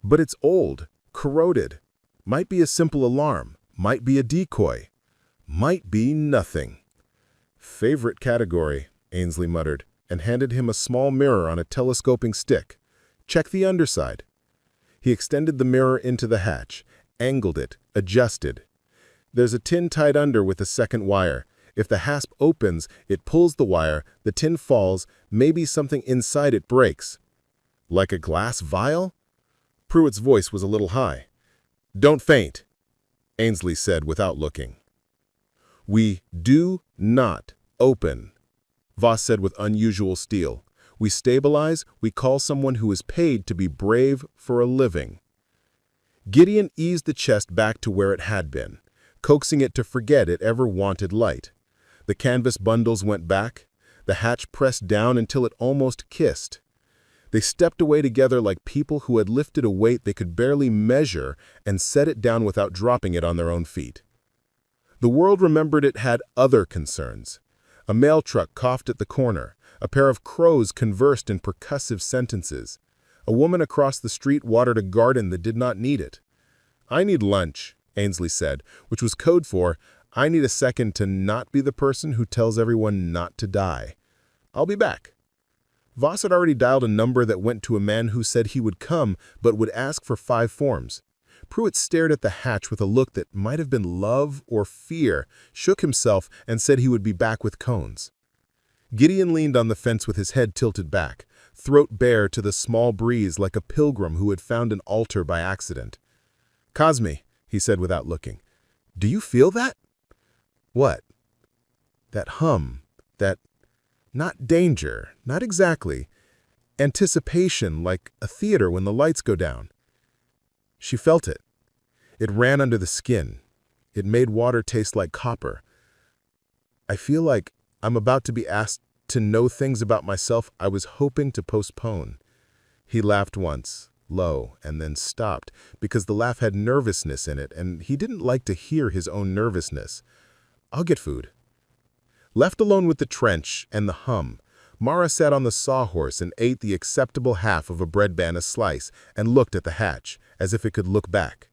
But it's old, corroded. Might be a simple alarm. Might be a decoy. Might be nothing. Favorite category, Ainsley muttered, and handed him a small mirror on a telescoping stick. Check the underside. He extended the mirror into the hatch, angled it, adjusted. There's a tin tied under with a second wire. If the hasp opens, it pulls the wire, the tin falls, maybe something inside it breaks. Like a glass vial? Pruitt's voice was a little high. Don't faint, Ainsley said without looking. We do not open, Voss said with unusual steel. We stabilize, we call someone who is paid to be brave for a living. Gideon eased the chest back to where it had been, coaxing it to forget it ever wanted light. The canvas bundles went back, the hatch pressed down until it almost kissed. They stepped away together like people who had lifted a weight they could barely measure and set it down without dropping it on their own feet. The world remembered it had other concerns. A mail truck coughed at the corner. A pair of crows conversed in percussive sentences. A woman across the street watered a garden that did not need it. I need lunch, Ainsley said, which was code for, I need a second to not be the person who tells everyone not to die. I'll be back. Voss had already dialed a number that went to a man who said he would come but would ask for 5 forms. Pruitt stared at the hatch with a look that might have been love or fear, shook himself, and said he would be back with cones. Gideon leaned on the fence with his head tilted back, throat bare to the small breeze like a pilgrim who had found an altar by accident. Cosme, he said without looking, do you feel that? What? That hum, that, not danger, not exactly, anticipation like a theater when the lights go down. She felt it. It ran under the skin. It made water taste like copper. I feel like I'm about to be asked to know things about myself I was hoping to postpone. He laughed once, low, and then stopped, because the laugh had nervousness in it, and he didn't like to hear his own nervousness. I'll get food. Left alone with the trench and the hum, Mara sat on the sawhorse and ate the acceptable half of a bread band a slice and looked at the hatch, as if it could look back.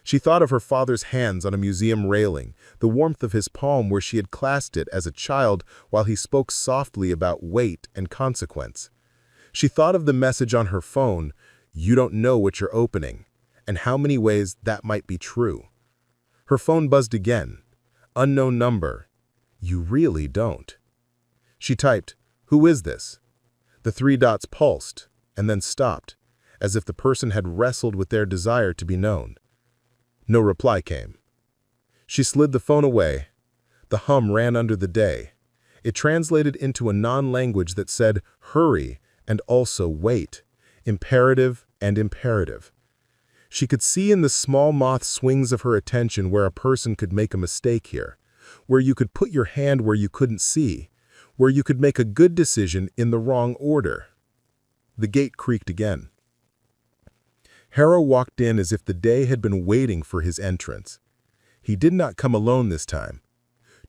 She thought of her father's hands on a museum railing, the warmth of his palm where she had clasped it as a child while he spoke softly about weight and consequence. She thought of the message on her phone, "You don't know what you're opening," and how many ways that might be true. Her phone buzzed again. Unknown number. You really don't. She typed, "Who is this?" The 3 dots pulsed, and then stopped, as if the person had wrestled with their desire to be known. No reply came.
She slid the phone away. The hum ran under the day. It translated into a non-language that said, hurry, and also wait, imperative and imperative. She could see in the small moth swings of her attention where a person could make a mistake here, where you could put your hand where you couldn't see, where you could make a good decision in the wrong order. The gate creaked again. Harrow walked in as if the day had been waiting for his entrance. He did not come alone this time.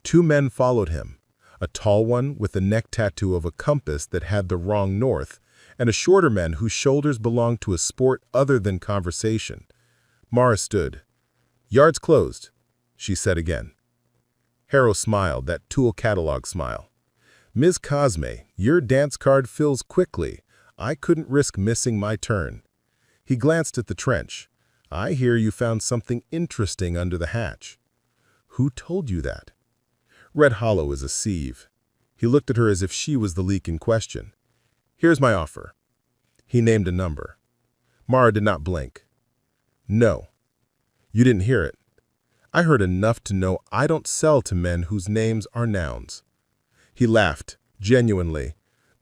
2 men followed him, a tall one with the neck tattoo of a compass that had the wrong north, and a shorter man whose shoulders belonged to a sport other than conversation. Mara stood. "Yard's closed," she said again. Harrow smiled, that tool catalog smile. "Ms. Cosme, your dance card fills quickly. I couldn't risk missing my turn." He glanced at the trench. "I hear you found something interesting under the hatch." "Who told you that?" "Red Hollow is a sieve." He looked at her as if she was the leak in question. "Here's my offer." He named a number. Mara did not blink. "No." "You didn't hear it." "I heard enough to know I don't sell to men whose names are nouns." He laughed, genuinely.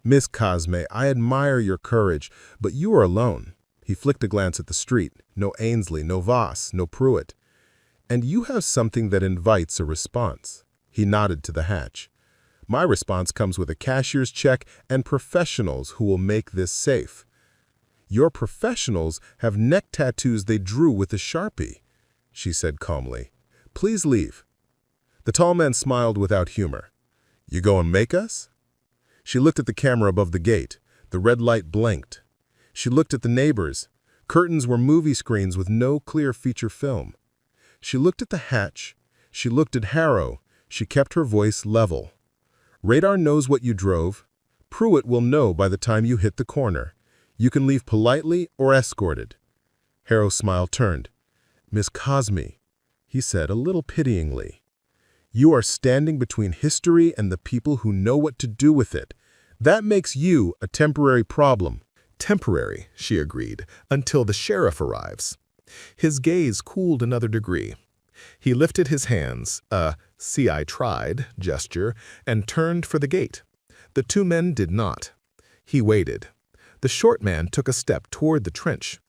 "Miss Cosme, I admire your courage, but you are alone." He flicked a glance at the street. No Ainsley, no Voss, no Pruitt. "And you have something that invites a response." He nodded to the hatch. "My response comes with a cashier's check and professionals who will make this safe." "Your professionals have neck tattoos they drew with a Sharpie," she said calmly. "Please leave." The tall man smiled without humor. "You go and make us?" She looked at the camera above the gate. The red light blinked. She looked at the neighbors. Curtains were movie screens with no clear feature film. She looked at the hatch. She looked at Harrow. She kept her voice level. "Radar knows what you drove. Pruitt will know by the time you hit the corner. You can leave politely or escorted." Harrow's smile turned. "Miss Cosme," he said a little pityingly, "you are standing between history and the people who know what to do with it. That makes you a temporary problem."
"Temporary," she agreed, "until the sheriff arrives." His gaze cooled another degree. He lifted his hands, a "see I tried" gesture, and turned for the gate. The 2 men did not. He waited. The short man took a step toward the trench.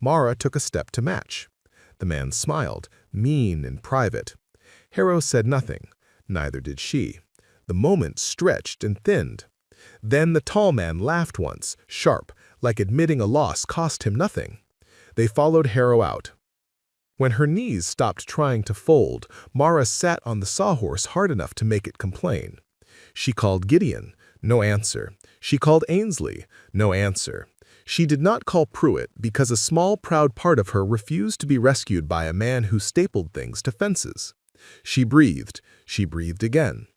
Mara took a step to match. The man smiled, mean and private. Harrow said nothing. Neither did she. The moment stretched and thinned. Then the tall man laughed once, sharp, like admitting a loss cost him nothing. They followed Harrow out. When her knees stopped trying to fold, Mara sat on the sawhorse hard enough to make it complain. She called Gideon. No answer. She called Ainsley. No answer. She did not call Pruitt because a small, proud part of her refused to be rescued by a man who stapled things to fences. She breathed. She breathed again.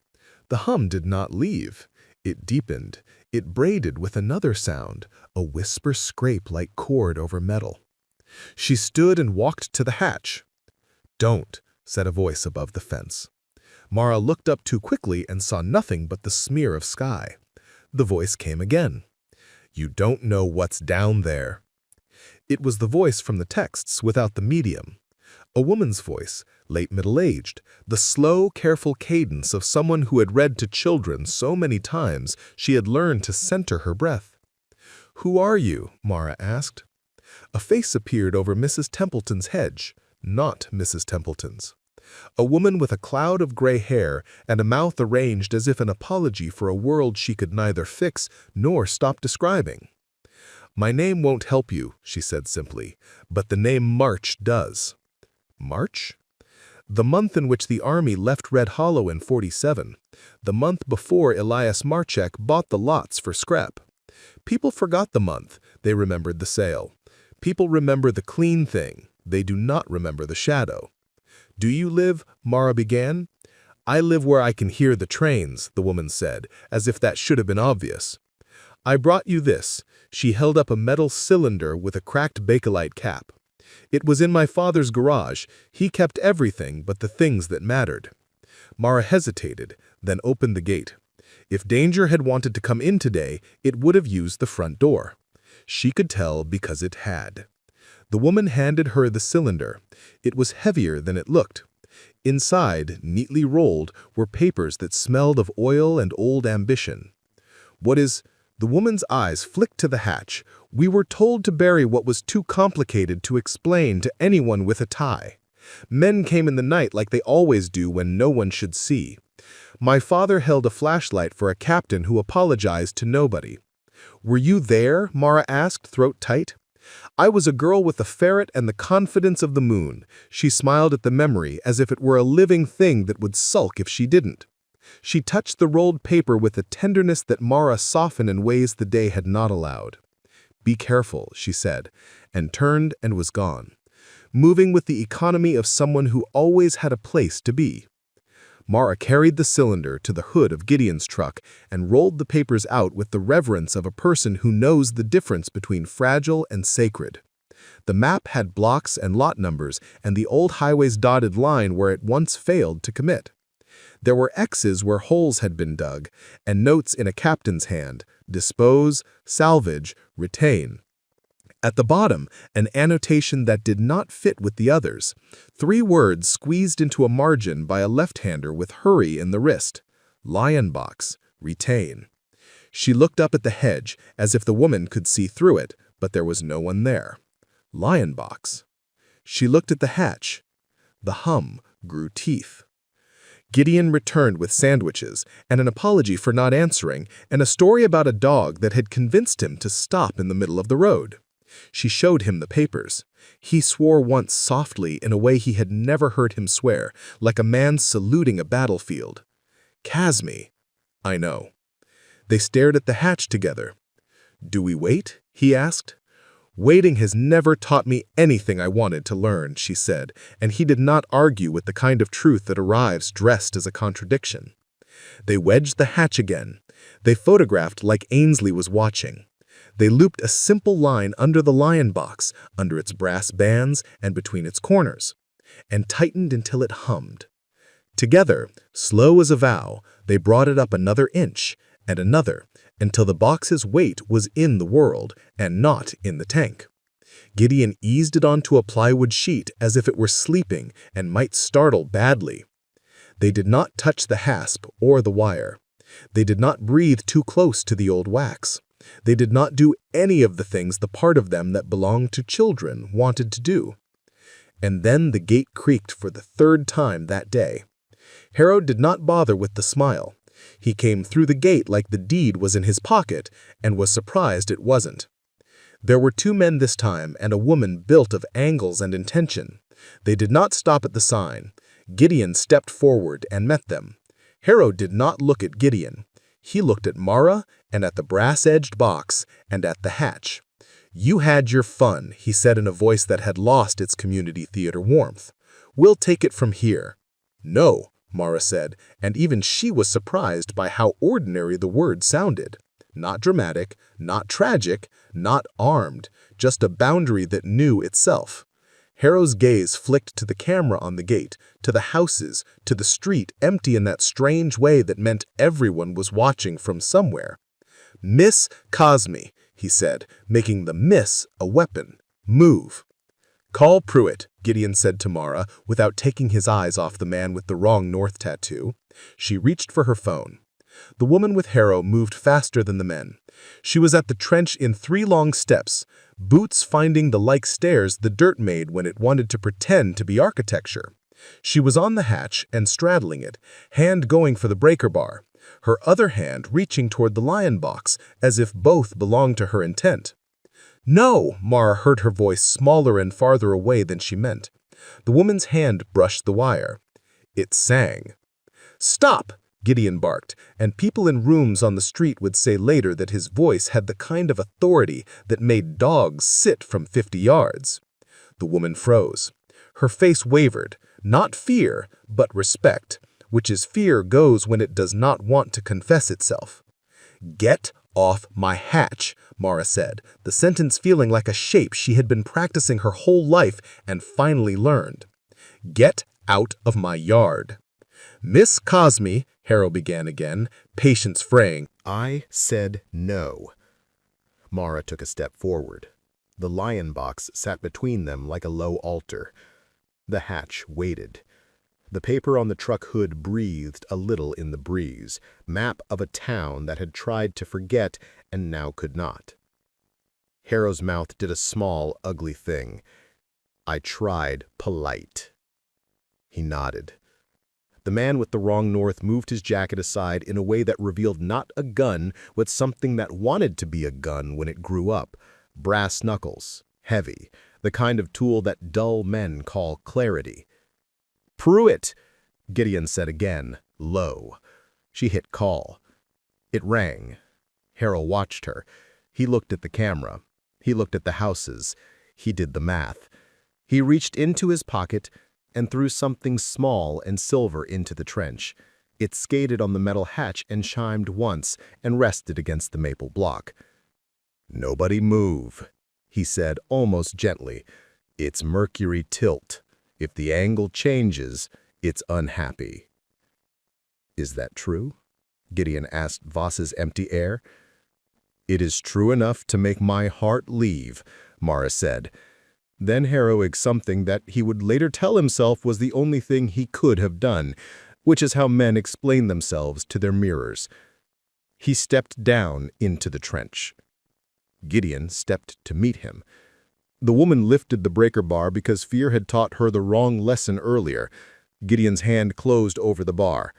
The hum did not leave. It deepened. It braided with another sound, a whisper scrape like cord over metal. She stood and walked to the hatch. "Don't," said a voice above the fence. Mara looked up too quickly and saw nothing but the smear of sky. The voice came again. "You don't know what's down there." It was the voice from the texts without the medium. A woman's voice, late middle-aged, the slow, careful cadence of someone who had read to children so many times she had learned to center her breath. "Who are you?" Mara asked. A face appeared over Mrs. Templeton's hedge, not Mrs. Templeton's. A woman with a cloud of gray hair and a mouth arranged as if an apology for a world she could neither fix nor stop describing. "My name won't help you," she said simply, "but the name March does." March? The month in which the army left Red Hollow in 47, the month before Elias Marchek bought the lots for scrap. People forgot the month, they remembered the sale. People remember the clean thing, they do not remember the shadow. "Do you live?" Mara began. "I live where I can hear the trains," the woman said, as if that should have been obvious. "I brought you this." She held up a metal cylinder with a cracked Bakelite cap. "It was in my father's garage. He kept everything but the things that mattered." Mara hesitated, then opened the gate. If danger had wanted to come in today, it would have used the front door. She could tell because it had. The woman handed her the cylinder. It was heavier than it looked. Inside, neatly rolled, were papers that smelled of oil and old ambition. The woman's eyes flicked to the hatch. We were told to bury what was too complicated to explain to anyone with a tie. Men came in the night like they always do when no one should see. My father held a flashlight for a captain who apologized to nobody. "Were you there?" Mara asked, throat tight. "I was a girl with a ferret and the confidence of the moon." She smiled at the memory as if it were a living thing that would sulk if she didn't. She touched the rolled paper with a tenderness that Mara softened in ways the day had not allowed. "Be careful," she said, and turned and was gone, moving with the economy of someone who always had a place to be. Mara carried the cylinder to the hood of Gideon's truck and rolled the papers out with the reverence of a person who knows the difference between fragile and sacred. The map had blocks and lot numbers and the old highway's dotted line where it once failed to commit. There were X's where holes had been dug, and notes in a captain's hand: dispose, salvage, retain. At the bottom, an annotation that did not fit with the others. 3 words squeezed into a margin by a left-hander with hurry in the wrist: lion box, retain. She looked up at the hedge, as if the woman could see through it, but there was no one there. Lion box. She looked at the hatch. The hum grew teeth. Gideon returned with sandwiches, and an apology for not answering, and a story about a dog that had convinced him to stop in the middle of the road. She showed him the papers. He swore once softly in a way he had never heard him swear, like a man saluting a battlefield. "Kazmi." "I know." They stared at the hatch together. "Do we wait?" he asked. "Waiting has never taught me anything I wanted to learn," she said, and he did not argue with the kind of truth that arrives dressed as a contradiction. They wedged the hatch again. They photographed like Ainsley was watching. They looped a simple line under the lion box, under its brass bands and between its corners, and tightened until it hummed. Together, slow as a vow, they brought it up another inch, and another, until the box's weight was in the world and not in the tank. Gideon eased it onto a plywood sheet as if it were sleeping and might startle badly. They did not touch the hasp or the wire. They did not breathe too close to the old wax. They did not do any of the things the part of them that belonged to children wanted to do. And then the gate creaked for the 3rd time that day. Harrow did not bother with the smile. He came through the gate like the deed was in his pocket and was surprised it wasn't. There were 2 men this time and a woman built of angles and intention. They did not stop at the sign. Gideon stepped forward and met them. Harrow did not look at Gideon. He looked at Mara and at the brass-edged box and at the hatch. "You had your fun," he said in a voice that had lost its community theater warmth. "We'll take it from here." "No," Mara said, and even she was surprised by how ordinary the word sounded. Not dramatic, not tragic, not armed, just a boundary that knew itself. Harrow's gaze flicked to the camera on the gate, to the houses, to the street empty in that strange way that meant everyone was watching from somewhere. "Miss Kazmi," he said, making the "miss" a weapon. "Move." "Call Pruitt," Gideon said to Mara, without taking his eyes off the man with the wrong North tattoo. She reached for her phone. The woman with Harrow moved faster than the men. She was at the trench in 3 long steps, boots finding the like stairs the dirt made when it wanted to pretend to be architecture. She was on the hatch and straddling it, hand going for the breaker bar, her other hand reaching toward the lion box, as if both belonged to her intent. "No!" Mara heard her voice smaller and farther away than she meant. The woman's hand brushed the wire. It sang. "Stop!" Gideon barked, and people in rooms on the street would say later that his voice had the kind of authority that made dogs sit from 50 yards. The woman froze. Her face wavered, not fear, but respect, which is fear goes when it does not want to confess itself. "Get off my hatch," Mara said, the sentence feeling like a shape she had been practicing her whole life and finally learned. "Get out of my yard." "Miss Kazmi," Harrow began again, patience fraying. "I said no." Mara took a step forward. The lion box sat between them like a low altar. The hatch waited. The paper on the truck hood breathed a little in the breeze, map of a town that had tried to forget and now could not. Harrow's mouth did a small, ugly thing. I tried polite. He nodded. The man with the wrong north moved his jacket aside in a way that revealed not a gun, but something that wanted to be a gun when it grew up. Brass knuckles, heavy, the kind of tool that dull men call clarity. "Pruitt," Gideon said again, low. She hit call. It rang. Harrow watched her. He looked at the camera. He looked at the houses. He did the math. He reached into his pocket and threw something small and silver into the trench. It skated on the metal hatch and chimed once and rested against the maple block. "Nobody move," he said almost gently. "It's Mercury tilt. If the angle changes, it's unhappy." "Is that true?" Gideon asked Voss's empty air. "It is true enough to make my heart leave," Mara said. Then Harrow explained something that he would later tell himself was the only thing he could have done, which is how men explain themselves to their mirrors. He stepped down into the trench. Gideon stepped to meet him. The woman lifted the breaker bar because fear had taught her the wrong lesson earlier. Gideon's hand closed over the bar.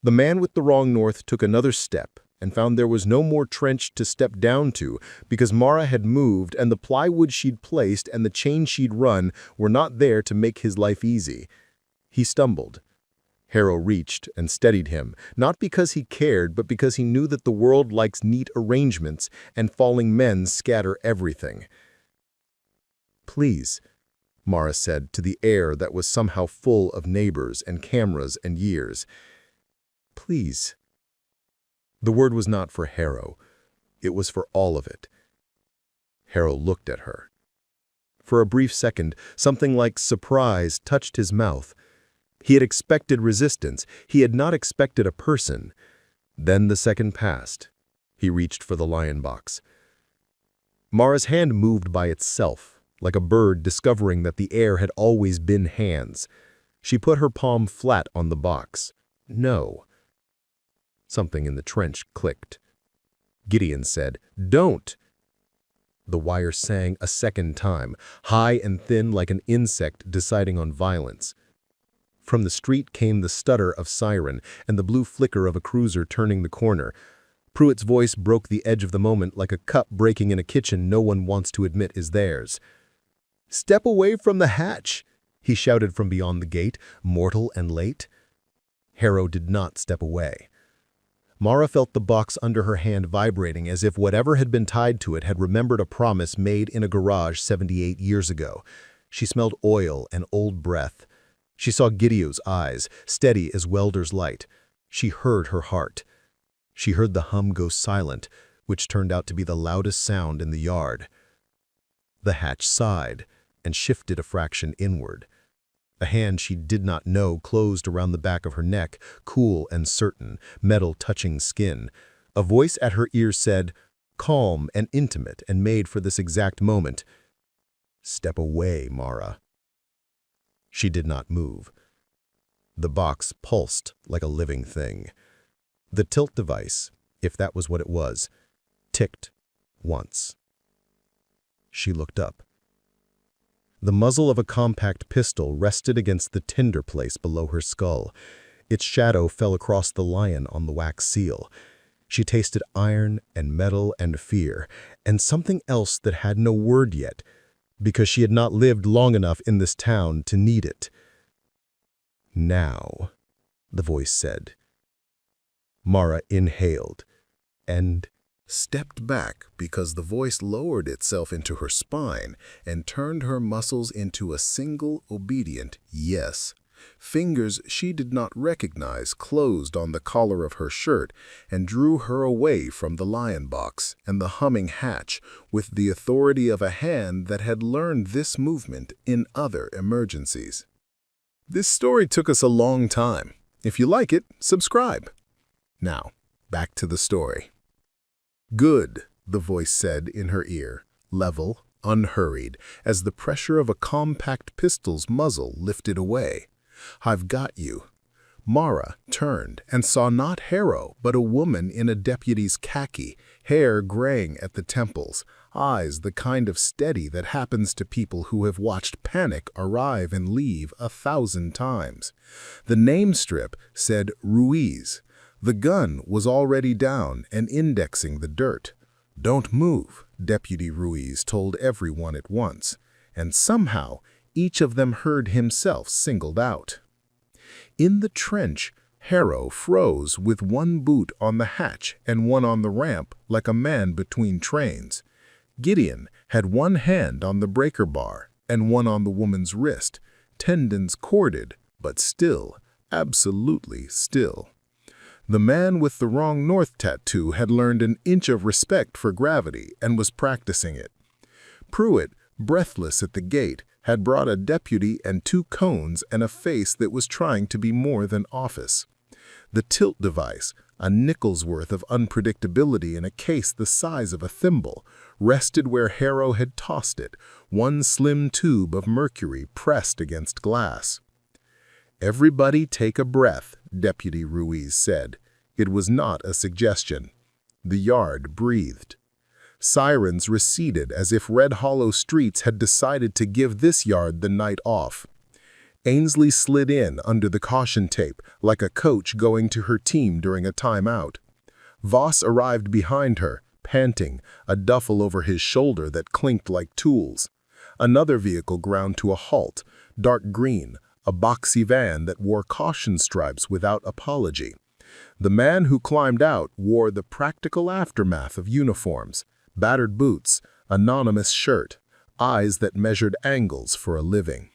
The man with the wrong north took another step and found there was no more trench to step down to because Mara had moved and the plywood she'd placed and the chain she'd run were not there to make his life easy. He stumbled. Harrow reached and steadied him, not because he cared, but because he knew that the world likes neat arrangements and falling men scatter everything. "Please," Mara said to the air that was somehow full of neighbors and cameras and years. "Please." The word was not for Harrow. It was for all of it. Harrow looked at her. For a brief second, something like surprise touched his mouth. He had expected resistance. He had not expected a person. Then the second passed. He reached for the lion box. Mara's hand moved by itself, like a bird discovering that the air had always been hands. She put her palm flat on the box. "No." Something in the trench clicked. Gideon said, "Don't." The wire sang a second time, high and thin like an insect deciding on violence. From the street came the stutter of siren and the blue flicker of a cruiser turning the corner. Pruitt's voice broke the edge of the moment like a cup breaking in a kitchen no one wants to admit is theirs. "Step away from the hatch," he shouted from beyond the gate, mortal and late. Harrow did not step away. Mara felt the box under her hand vibrating as if whatever had been tied to it had remembered a promise made in a garage 78 years ago. She smelled oil and old breath. She saw Gideon's eyes, steady as welder's light. She heard her heart. She heard the hum go silent, which turned out to be the loudest sound in the yard. The hatch sighed and shifted a fraction inward. A hand she did not know closed around the back of her neck, cool and certain, metal touching skin. A voice at her ear said, calm and intimate and made for this exact moment, "Step away, Mara." She did not move. The box pulsed like a living thing. The tilt device, if that was what it was, ticked once. She looked up. The muzzle of a compact pistol rested against the tinder place below her skull. Its shadow fell across the lion on the wax seal. She tasted iron and metal and fear, and something else that had no word yet, because she had not lived long enough in this town to need it. "Now," the voice said. Mara inhaled and stepped back because the voice lowered itself into her spine and turned her muscles into a single obedient yes. Fingers she did not recognize closed on the collar of her shirt and drew her away from the lion box and the humming hatch with the authority of a hand that had learned this movement in other emergencies. This story took us a long time. If you like it, subscribe. Now, back to the story. "Good," the voice said in her ear, level, unhurried, as the pressure of a compact pistol's muzzle lifted away. I've got you." Mara turned and saw not Harrow, but a woman in a deputy's khaki, hair graying at the temples, eyes the kind of steady that happens to people who have watched panic arrive and leave 1,000 times. The name strip said Ruiz. The gun was already down and indexing the dirt. "Don't move," Deputy Ruiz told everyone at once, and somehow each of them heard himself singled out. In the trench, Harrow froze with one boot on the hatch and one on the ramp like a man between trains. Gideon had one hand on the breaker bar and one on the woman's wrist, tendons corded, but still, absolutely still. The man with the wrong north tattoo had learned an inch of respect for gravity and was practicing it. Pruitt, breathless at the gate, had brought a deputy and 2 cones and a face that was trying to be more than office. The tilt device, a nickel's worth of unpredictability in a case the size of a thimble, rested where Harrow had tossed it, one slim tube of mercury pressed against glass. "Everybody take a breath," Deputy Ruiz said. It was not a suggestion. The yard breathed. Sirens receded as if Red Hollow Streets had decided to give this yard the night off. Ainsley slid in under the caution tape like a coach going to her team during a timeout. Voss arrived behind her, panting, a duffel over his shoulder that clinked like tools. Another vehicle ground to a halt, dark green, a boxy van that wore caution stripes without apology. The man who climbed out wore the practical aftermath of uniforms. Battered boots, anonymous shirt, eyes that measured angles for a living.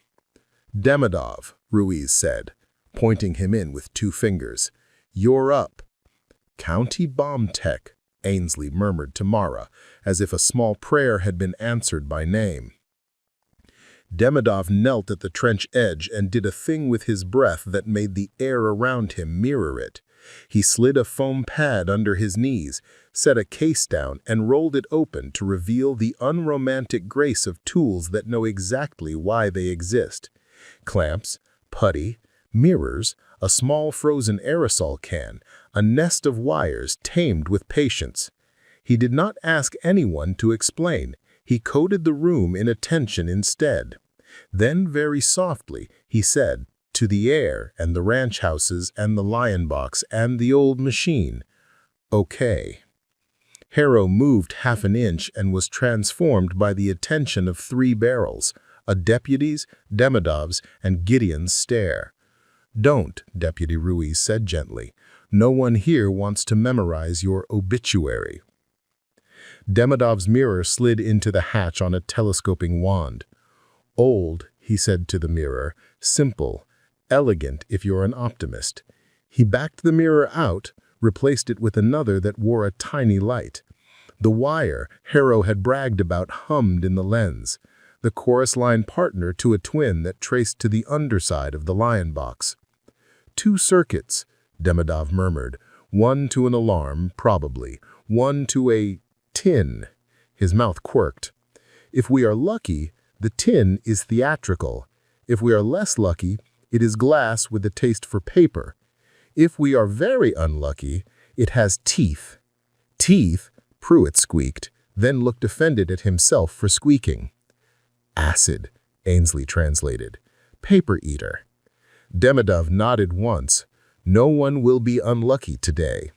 "Demidov," Ruiz said, pointing him in with 2 fingers. "You're up." "County bomb tech," Ainsley murmured to Mara, as if a small prayer had been answered by name. Demidov knelt at the trench edge and did a thing with his breath that made the air around him mirror it. He slid a foam pad under his knees, set a case down, and rolled it open to reveal the unromantic grace of tools that know exactly why they exist. Clamps, putty, mirrors, a small frozen aerosol can, a nest of wires tamed with patience. He did not ask anyone to explain. He coded the room in attention instead. Then, very softly, he said, "To the air and the ranch houses and the lion box and the old machine. Okay." Harrow moved half an inch and was transformed by the attention of 3 barrels, a deputy's, Demidov's, and Gideon's stare. "Don't," Deputy Ruiz said gently. "No one here wants to memorize your obituary." Demidov's mirror slid into the hatch on a telescoping wand. "Old," he said to the mirror, "simple, elegant if you're an optimist." He backed the mirror out, replaced it with another that wore a tiny light. The wire Harrow had bragged about hummed in the lens, the chorus line partner to a twin that traced to the underside of the lion box. "2 circuits," Demidov murmured, "one to an alarm, probably, one to a tin." His mouth quirked. "If we are lucky, the tin is theatrical. If we are less lucky, it is glass with a taste for paper. If we are very unlucky, it has teeth." "Teeth?" Pruitt squeaked, then looked offended at himself for squeaking. "Acid," Ainsley translated. "Paper eater." Demidov nodded once. "No one will be unlucky today."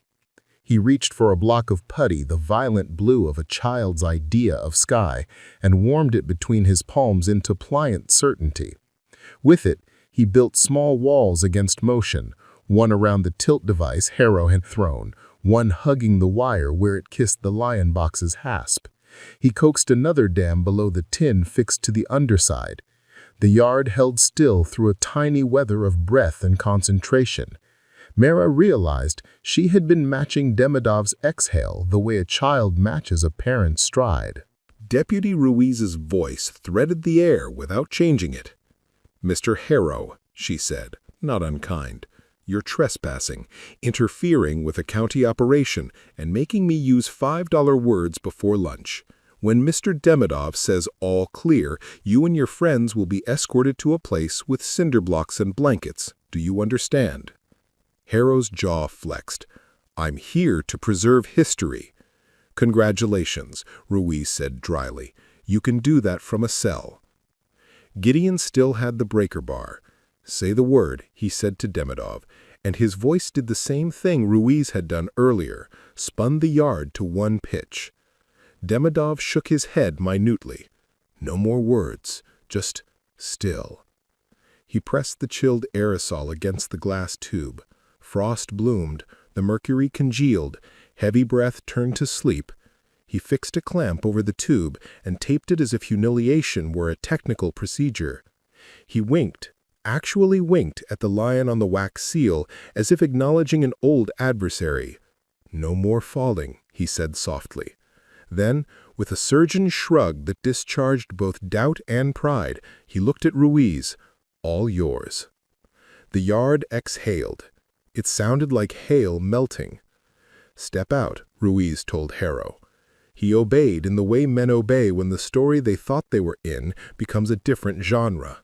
He reached for a block of putty, the violent blue of a child's idea of sky, and warmed it between his palms into pliant certainty. With it, he built small walls against motion, one around the tilt device Harrow had thrown, one hugging the wire where it kissed the lion box's hasp. He coaxed another dam below the tin fixed to the underside. The yard held still through a tiny weather of breath and concentration. Mara realized she had been matching Demidov's exhale the way a child matches a parent's stride.
Deputy Ruiz's voice threaded the air without changing it. "Mr. Harrow," she said, not unkind, "you're trespassing, interfering with a county operation, and making me use $5 words before lunch. When Mr. Demidov says all clear, you and your friends will be escorted to a place with cinder blocks and blankets. Do you understand?" Harrow's jaw flexed. "I'm here to preserve history." "Congratulations," Ruiz said dryly. "You can do that from a cell." Gideon still had the breaker bar. "Say the word," he said to Demidov, and his voice did the same thing Ruiz had done earlier, spun the yard to one pitch. Demidov shook his head minutely. No more words, just still. He pressed the chilled aerosol against the glass tube. Frost bloomed, the mercury congealed, heavy breath turned to sleep. He fixed a clamp over the tube and taped it as if humiliation were a technical procedure. He winked, actually winked at the lion on the wax seal, as if acknowledging an old adversary. "No more falling," he said softly. Then, with a surgeon shrug that discharged both doubt and pride, he looked at Ruiz. "All yours." The yard exhaled. It sounded like hail melting. "Step out," Ruiz told Harrow. He obeyed in the way men obey when the story they thought they were in becomes a different genre.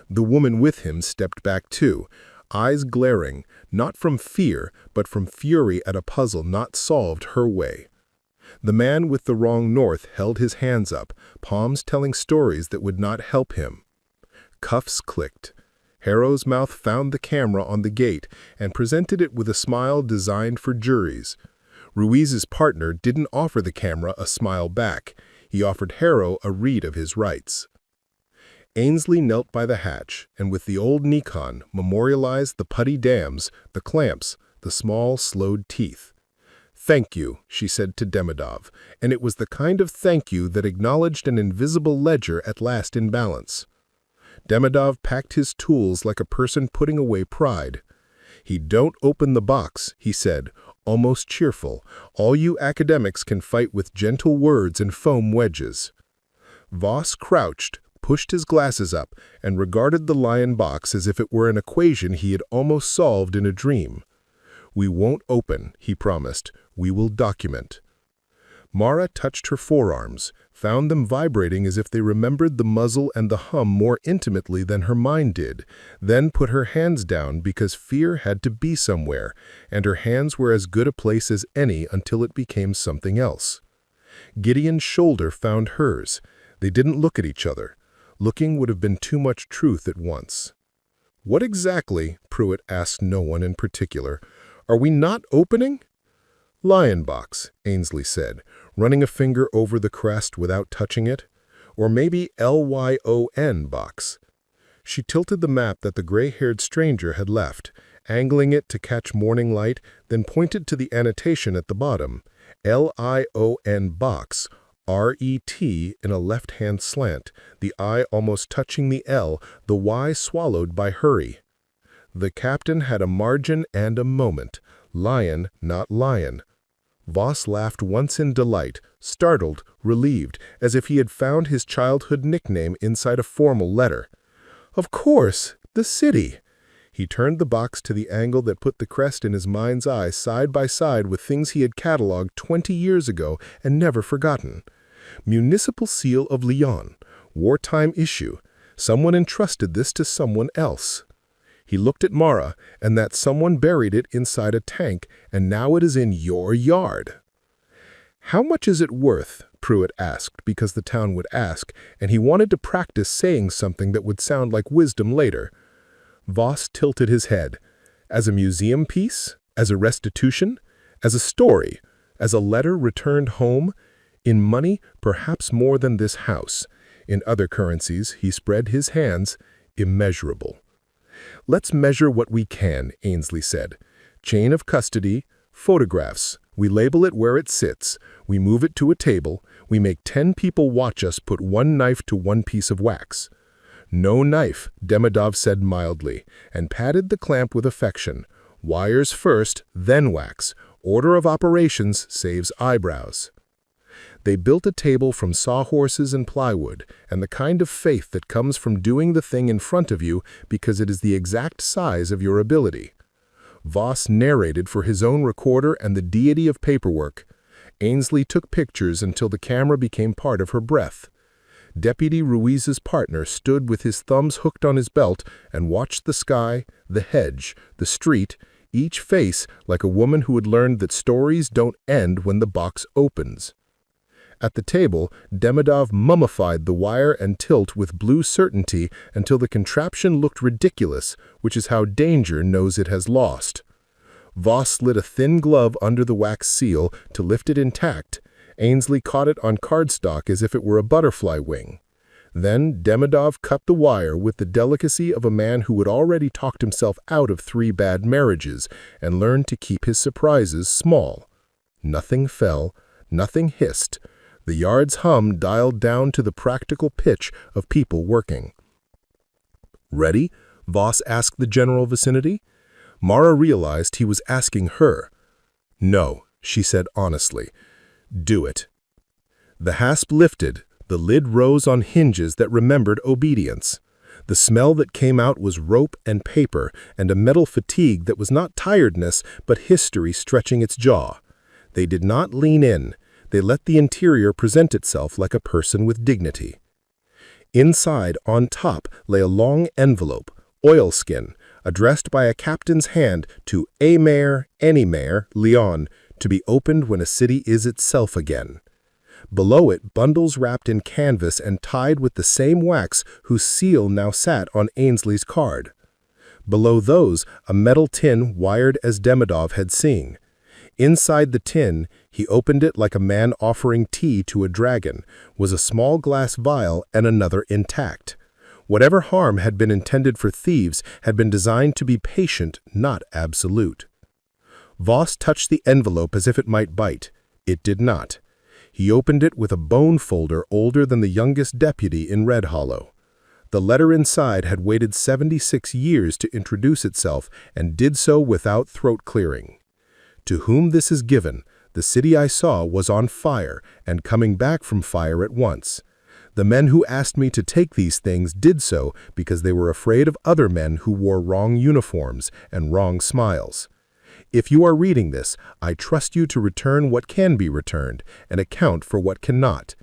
The woman with him stepped back too, eyes glaring, not from fear, but from fury at a puzzle not solved her way. The man with the wrong north held his hands up, palms telling stories that would not help him. Cuffs clicked. Harrow's mouth found the camera on the gate and presented it with a smile designed for juries. Ruiz's partner didn't offer the camera a smile back. He offered Harrow a read of his rights. Ainsley knelt by the hatch, and with the old Nikon memorialized the putty dams, the clamps, the small, slowed teeth. "Thank you," she said to Demidov, and it was the kind of thank you that acknowledged an invisible ledger at last in balance. Demidov packed his tools like a person putting away pride. "He don't open the box," he said, almost cheerful. "All you academics can fight with gentle words and foam wedges." Voss crouched, pushed his glasses up, and regarded the lion box as if it were an equation he had almost solved in a dream. "We won't open," he promised. "We will document." Mara touched her forearms, found them vibrating as if they remembered the muzzle and the hum more intimately than her mind did, then put her hands down because fear had to be somewhere, and her hands were as good a place as any until it became something else. Gideon's shoulder found hers. They didn't look at each other. Looking would have been too much truth at once. "What exactly," Pruitt asked no one in particular, "are we not opening?" "Lion box," Ainsley said, running a finger over the crest without touching it. "Or maybe LYON box." She tilted the map that the gray-haired stranger had left, angling it to catch morning light, then pointed to the annotation at the bottom, LION box, RET in a left-hand slant, the I almost touching the L, the Y swallowed by hurry. The captain had a margin and a moment. Lion, not lion. Voss laughed once in delight, startled, relieved, as if he had found his childhood nickname inside a formal letter. "Of course, the city." He turned the box to the angle that put the crest in his mind's eye side by side with things he had catalogued 20 years ago and never forgotten. Municipal seal of Lyon, wartime issue. Someone entrusted this to someone else. He looked at Mara, and that someone buried it inside a tank, and now it is in your yard. "How much is it worth?" Pruitt asked, because the town would ask, and he wanted to practice saying something that would sound like wisdom later. Voss tilted his head. "As a museum piece? As a restitution? As a story? As a letter returned home? In money, perhaps more than this house. In other currencies," he spread his hands, "immeasurable." "Let's measure what we can," Ainsley said. "Chain of custody, photographs. We label it where it sits. We move it to a table. We make 10 people watch us put one knife to one piece of wax." "No knife," Demidov said mildly, and patted the clamp with affection. "Wires first, then wax. Order of operations saves eyebrows." They built a table from sawhorses and plywood, and the kind of faith that comes from doing the thing in front of you because it is the exact size of your ability. Voss narrated for his own recorder and the deity of paperwork.
Ainsley took pictures until the camera became part of her breath. Deputy Ruiz's partner stood with his thumbs hooked on his belt and watched the sky, the hedge, the street, each face like a woman who had learned that stories don't end when the box opens. At the table, Demidov mummified the wire and tilt with blue certainty until the contraption looked ridiculous, which is how danger knows it has lost. Voss slid a thin glove under the wax seal to lift it intact. Ainsley caught it on cardstock as if it were a butterfly wing. Then Demidov cut the wire with the delicacy of a man who had already talked himself out of 3 bad marriages and learned to keep his surprises small. Nothing fell, nothing hissed. The yard's hum dialed down to the practical pitch of people working. "Ready?" Voss asked the general vicinity. Mara realized he was asking her. "No," she said honestly. "Do it." The hasp lifted, the lid rose on hinges that remembered obedience. The smell that came out was rope and paper and a metal fatigue that was not tiredness but history stretching its jaw. They did not lean in. They let the interior present itself like a person with dignity. Inside, on top, lay a long envelope, oilskin, addressed by a captain's hand to a mayor, any mayor, Lyon, to be opened when a city is itself again. Below it, bundles wrapped in canvas and tied with the same wax whose seal now sat on Ainsley's card. Below those, a metal tin wired as Demidov had seen. Inside the tin, he opened it like a man offering tea to a dragon, was a small glass vial and another intact. Whatever harm had been intended for thieves had been designed to be patient, not absolute. Voss touched the envelope as if it might bite. It did not. He opened it with a bone folder older than the youngest deputy in Red Hollow. The letter inside had waited 76 years to introduce itself and did so without throat clearing. To whom this is given, the city I saw was on fire and coming back from fire at once. The men who asked me to take these things did so because they were afraid of other men who wore wrong uniforms and wrong smiles. If you are reading this, I trust you to return what can be returned and account for what cannot.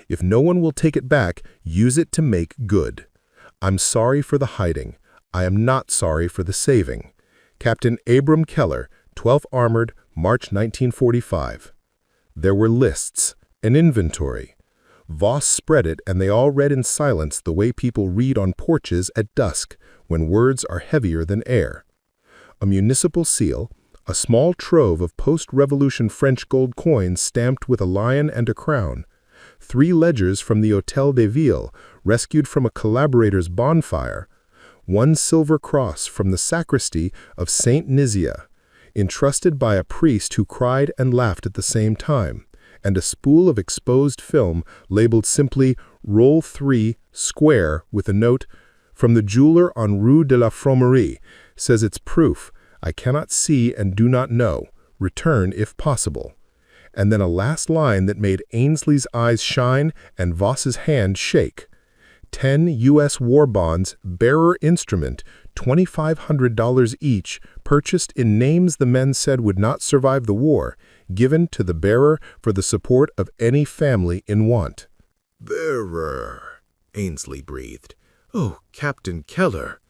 If no one will take it back, use it to make good. I'm sorry for the hiding. I am not sorry for the saving. Captain Abram Keller, 12th Armored, March 1945. There were lists, an inventory. Voss spread it and they all read in silence the way people read on porches at dusk when words are heavier than air. A municipal seal, a small trove of post-revolution French gold coins stamped with a lion and a crown, 3 ledgers from the Hôtel de Ville, rescued from a collaborator's bonfire, 1 silver cross from the sacristy of Saint Nizia, entrusted by a priest who cried and laughed at the same time, and a spool of exposed film labeled simply Roll 3, Square, with a note, "From the jeweler on Rue de la Fromerie, says it's proof. I cannot see and do not know. Return if possible." And then a last line that made Ainsley's eyes shine and Voss's hand shake. 10 U.S. war bonds, bearer instrument, $2,500 each, purchased in names the men said would not survive the war, given to the bearer for the support of any family in want.
"Bearer," Ainsley breathed. "Oh, Captain Keller."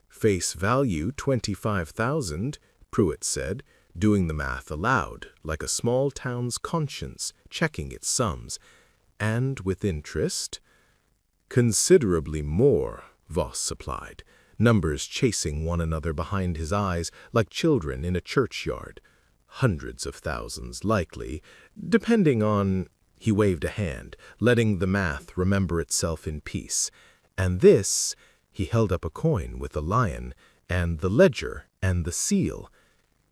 "Face value $25,000, Pruitt said, doing the math aloud, like a small town's conscience, checking its sums. "And with interest?" "Considerably more," Voss supplied, numbers chasing one another behind his eyes like children in a churchyard. "Hundreds of thousands, likely, depending on—" He waved a hand, letting the math remember itself in peace. "And this—" He held up a coin with the lion, and the ledger, and the seal.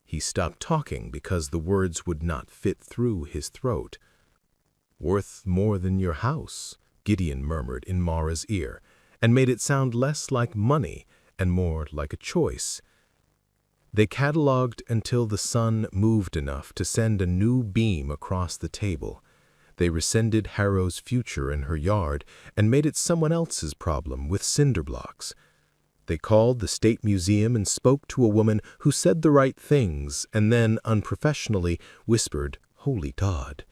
He stopped talking because the words would not fit through his throat. "Worth more than your house," Gideon murmured in Mara's ear, and made it sound less like money and more like a choice. They catalogued until the sun moved enough to send a new beam across the table. They rescinded Harrow's future in her yard and made it someone else's problem with cinder blocks. They called the State Museum and spoke to a woman who said the right things and then, unprofessionally, whispered, "Holy Todd."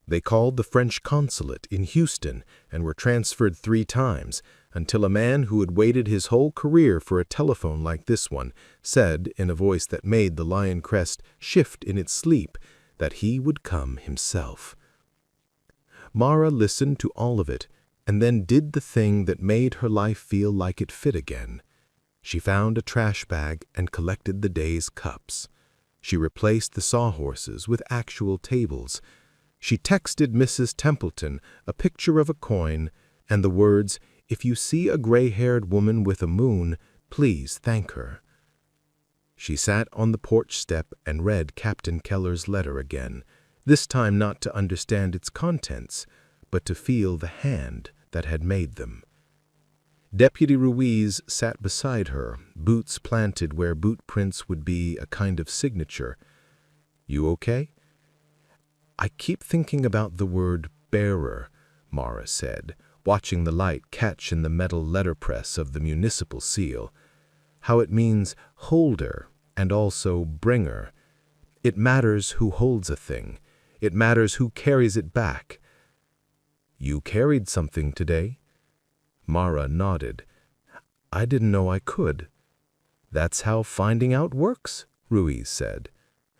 They called the French consulate in Houston and were transferred 3 times, until a man who had waited his whole career for a telephone like this one said, in a voice that made the lion crest shift in its sleep, that he would come himself. Mara listened to all of it, and then did the thing that made her life feel like it fit again. She found a trash bag and collected the day's cups. She replaced the sawhorses with actual tables. She texted Mrs. Templeton a picture of a coin and the words, "If you see a gray-haired woman with a moon, please thank her." She sat on the porch step and read Captain Keller's letter again, this time not to understand its contents, but to feel the hand that had made them. Deputy Ruiz sat beside her, boots planted where boot prints would be a kind of signature. "You okay?" "I keep thinking about the word bearer," Mara said, watching the light catch in the metal letterpress of the municipal seal. "How it means holder and also bringer. It matters who holds a thing. It matters who carries it back." "You carried something today?" Mara nodded. "I didn't know I could." "That's how finding out works," Ruiz said.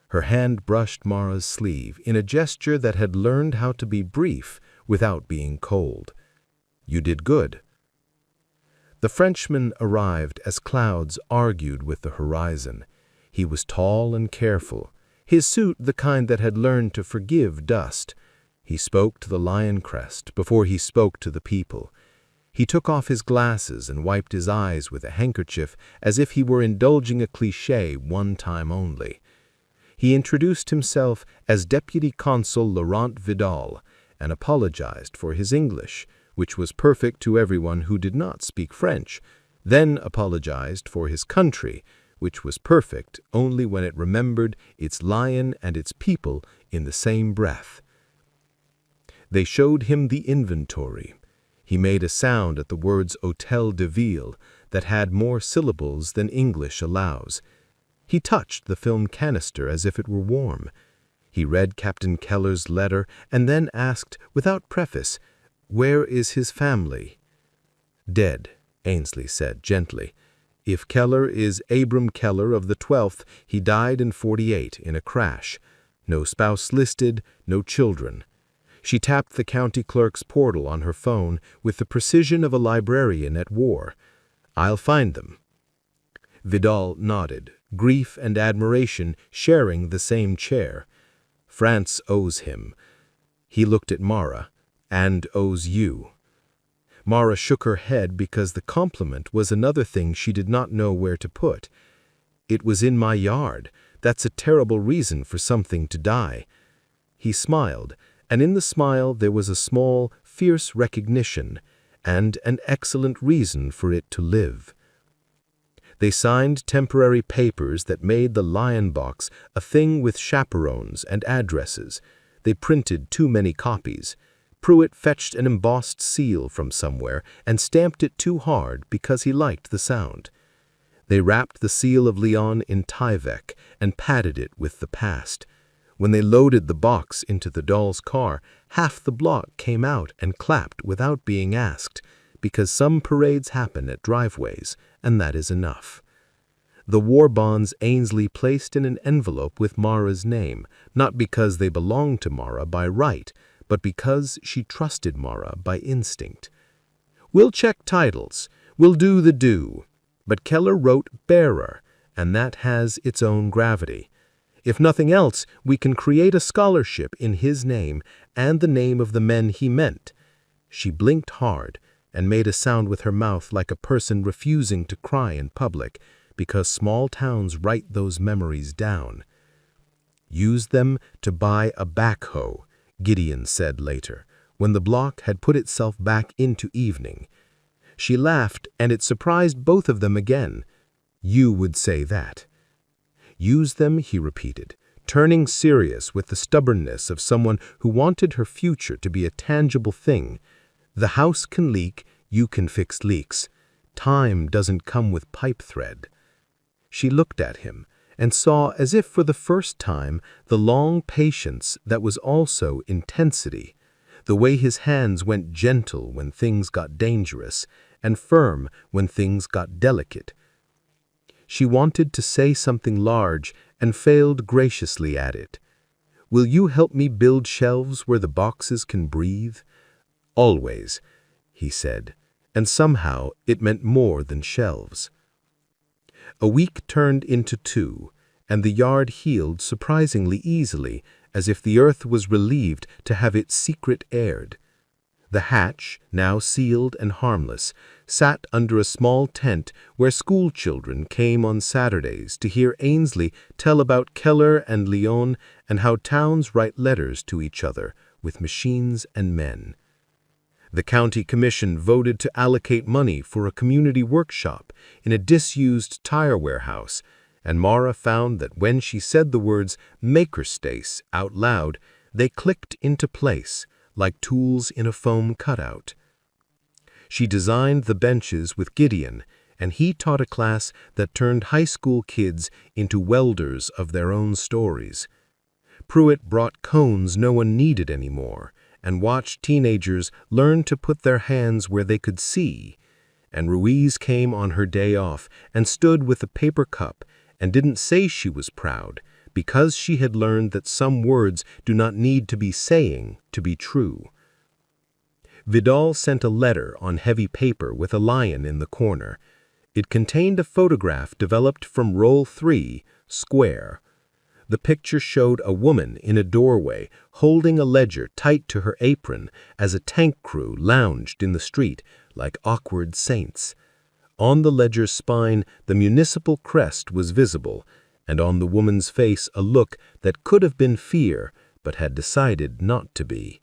Her hand brushed Mara's sleeve in a gesture that had learned how to be brief without being cold. "You did good." The Frenchman arrived as clouds argued with the horizon. He was tall and careful, his suit the kind that had learned to forgive dust. He spoke to the lion crest before he spoke to the people. He took off his glasses and wiped his eyes with a handkerchief as if he were indulging a cliché one time only. He introduced himself as Deputy Consul Laurent Vidal and apologized for his English, which was perfect to everyone who did not speak French, then apologized for his country, which was perfect only when it remembered its lion and its people in the same breath. They showed him the inventory. He made a sound at the words Hôtel de Ville that had more syllables than English allows. He touched the film canister as if it were warm. He read Captain Keller's letter and then asked, without preface, "Where is his family?" "Dead," Ainsley said gently. "If Keller is Abram Keller of the 12th, he died in 48 in a crash. No spouse listed, no children." She tapped the county clerk's portal on her phone with the precision of a librarian at war. "I'll find them." Vidal nodded, grief and admiration sharing the same chair. "France owes him." He looked at Mara. "And owes you." Mara shook her head because the compliment was another thing she did not know where to put. "It was in my yard. That's a terrible reason for something to die." He smiled, and in the smile there was a small, fierce recognition, and an excellent reason for it to live. They signed temporary papers that made the lion box a thing with chaperones and addresses. They printed too many copies. Pruitt fetched an embossed seal from somewhere and stamped it too hard because he liked the sound. They wrapped the seal of Lyon in Tyvek and padded it with the past. When they loaded the box into the doll's car, half the block came out and clapped without being asked, because some parades happen at driveways, and that is enough. The war bonds Ainsley placed in an envelope with Mara's name, not because they belonged to Mara by right, but because she trusted Mara by instinct. "We'll check titles. We'll do the do." But Keller wrote bearer, and that has its own gravity. If nothing else, we can create a scholarship in his name and the name of the men he meant. She blinked hard and made a sound with her mouth like a person refusing to cry in public, because small towns write those memories down. "Use them to buy a backhoe," Gideon said later, when the block had put itself back into evening. She laughed, and it surprised both of them again. "You would say that." "Use them," he repeated, turning serious with the stubbornness of someone who wanted her future to be a tangible thing. "The house can leak, you can fix leaks. Time doesn't come with pipe thread." She looked at him, and saw, as if for the first time, the long patience that was also intensity, the way his hands went gentle when things got dangerous, and firm when things got delicate. She wanted to say something large and failed graciously at it. "Will you help me build shelves where the boxes can breathe?" "Always," he said, and somehow it meant more than shelves. A week turned into 2, and the yard healed surprisingly easily, as if the earth was relieved to have its secret aired. The hatch, now sealed and harmless, sat under a small tent where school children came on Saturdays to hear Ainsley tell about Keller and Lyon and how towns write letters to each other with machines and men. The county commission voted to allocate money for a community workshop in a disused tire warehouse, and Mara found that when she said the words "makerspace" out loud, they clicked into place, like tools in a foam cutout. She designed the benches with Gideon, and he taught a class that turned high school kids into welders of their own stories. Pruitt brought cones no one needed anymore, and watched teenagers learn to put their hands where they could see. And Ruiz came on her day off and stood with a paper cup and didn't say she was proud, because she had learned that some words do not need to be saying to be true. Vidal sent a letter on heavy paper with a lion in the corner. It contained a photograph developed from Roll 3, Square. The picture showed a woman in a doorway holding a ledger tight to her apron as a tank crew lounged in the street like awkward saints. On the ledger's spine, the municipal crest was visible, and on the woman's face a look that could have been fear, but had decided not to be.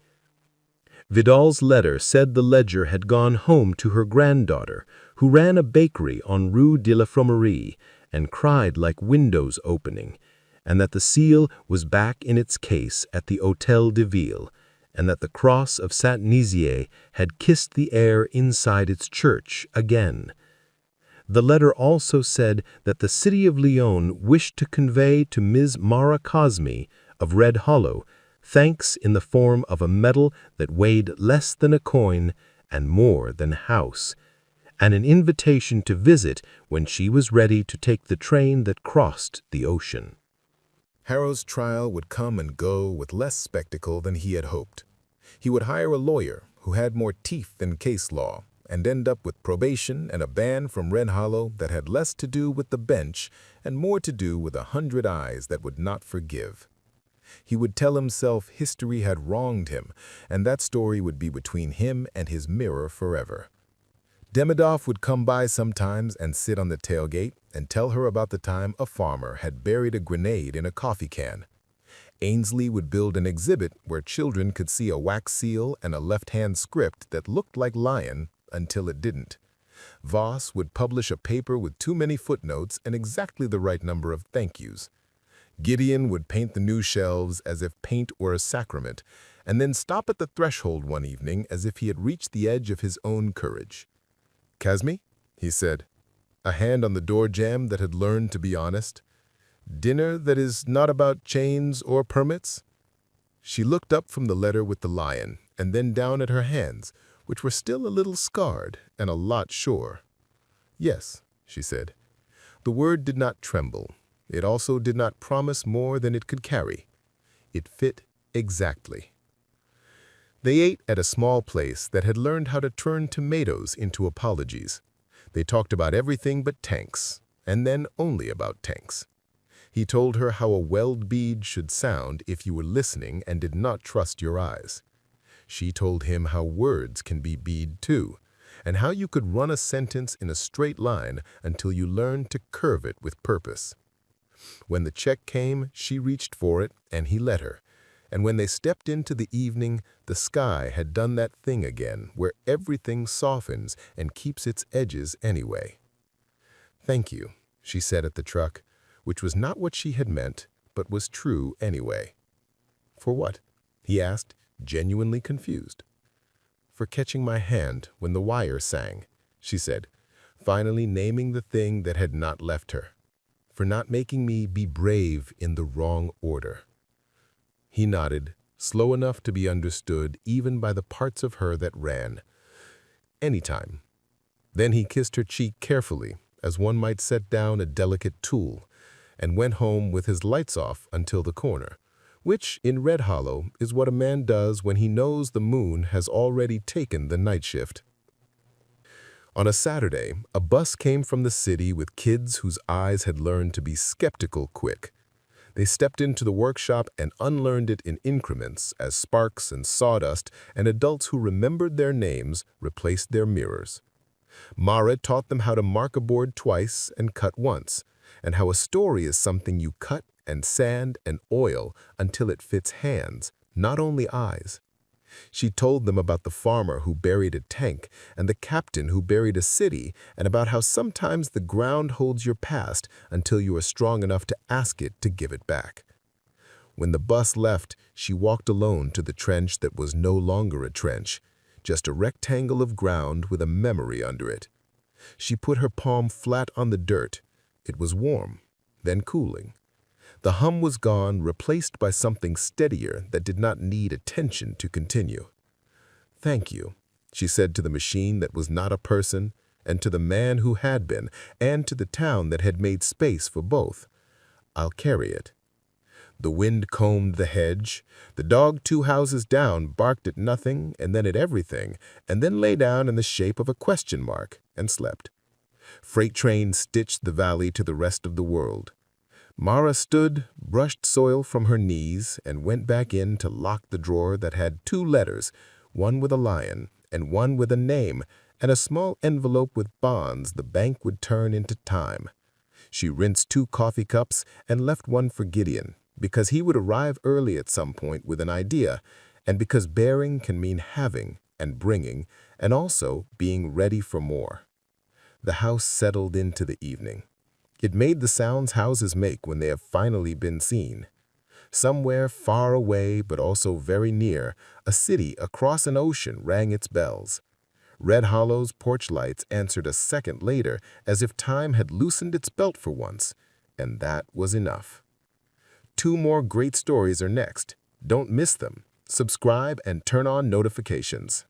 Vidal's letter said the ledger had gone home to her granddaughter, who ran a bakery on Rue de la Fromerie and cried like windows opening, and that the seal was back in its case at the Hôtel de Ville, and that the cross of Saint-Nizier had kissed the air inside its church again. The letter also said that the city of Lyon wished to convey to Ms. Mara Cosme of Red Hollow thanks in the form of a medal that weighed less than a coin and more than a house, and an invitation to visit when she was ready to take the train that crossed the ocean.
Harrow's trial would come and go with less spectacle than he had hoped. He would hire a lawyer who had more teeth than case law, and end up with probation and a ban from Red Hollow that had less to do with the bench and more to do with 100 eyes that would not forgive. He would tell himself history had wronged him, and that story would be between him and his mirror forever. Demidov would come by sometimes and sit on the tailgate and tell her about the time a farmer had buried a grenade in a coffee can. Ainsley would build an exhibit where children could see a wax seal and a left-hand script that looked like lion until it didn't. Voss would publish a paper with too many footnotes and exactly the right number of thank yous. Gideon would paint the new shelves as if paint were a sacrament, and then stop at the threshold one evening as if he had reached the edge of his own courage. "Cosme," he said, a hand on the door jamb that had learned to be honest. "Dinner that is not about chains or permits?" She looked up from the letter with the lion, and then down at her hands, which were still a little scarred and a lot sore. "Yes," she said. The word did not tremble. It also did not promise more than it could carry. It fit exactly. They ate at a small place that had learned how to turn tomatoes into apologies. They talked about everything but tanks, and then only about tanks. He told her how a weld bead should sound if you were listening and did not trust your eyes. She told him how words can be bead too, and how you could run a sentence in a straight line until you learned to curve it with purpose. When the check came, she reached for it, and he let her. And when they stepped into the evening, the sky had done that thing again where everything softens and keeps its edges anyway. "Thank you," she said at the truck, which was not what she had meant, but was true anyway. "For what?" he asked, genuinely confused. "For catching my hand when the wire sang," she said, finally naming the thing that had not left her.
for not making me be brave in the wrong order." He nodded, slow enough to be understood even by the parts of her that ran. "Anytime." Then he kissed her cheek carefully, as one might set down a delicate tool, and went home with his lights off until the corner, which, in Red Hollow, is what a man does when he knows the moon has already taken the night shift. On a Saturday, a bus came from the city with kids whose eyes had learned to be skeptical quick. They stepped into the workshop and unlearned it in increments as sparks and sawdust and adults who remembered their names replaced their mirrors. Mara taught them how to mark a board twice and cut once, and how a story is something you cut and sand and oil until it fits hands, not only eyes. She told them about the farmer who buried a tank and the captain who buried a city, and about how sometimes the ground holds your past until you are strong enough to ask it to give it back. When the bus left, she walked alone to the trench that was no longer a trench, just a rectangle of ground with a memory under it. She put her palm flat on the dirt. It was warm, then cooling. The hum was gone, replaced by something steadier that did not need attention to continue. "Thank you," she said to the machine that was not a person, and to the man who had been, and to the town that had made space for both. "I'll carry it." The wind combed the hedge. The dog 2 houses down barked at nothing and then at everything, and then lay down in the shape of a question mark and slept. Freight trains stitched the valley to the rest of the world. Mara stood, brushed soil from her knees, and went back in to lock the drawer that had 2 letters, one with a lion and one with a name, and a small envelope with bonds the bank would turn into time. She rinsed 2 coffee cups and left one for Gideon, because he would arrive early at some point with an idea, and because bearing can mean having and bringing, and also being ready for more. The house settled into the evening. It made the sounds houses make when they have finally been seen. Somewhere far away, but also very near, a city across an ocean rang its bells. Red Hollow's porch lights answered a second later, as if time had loosened its belt for once, and that was enough. 2 more great stories are next. Don't miss them. Subscribe and turn on notifications.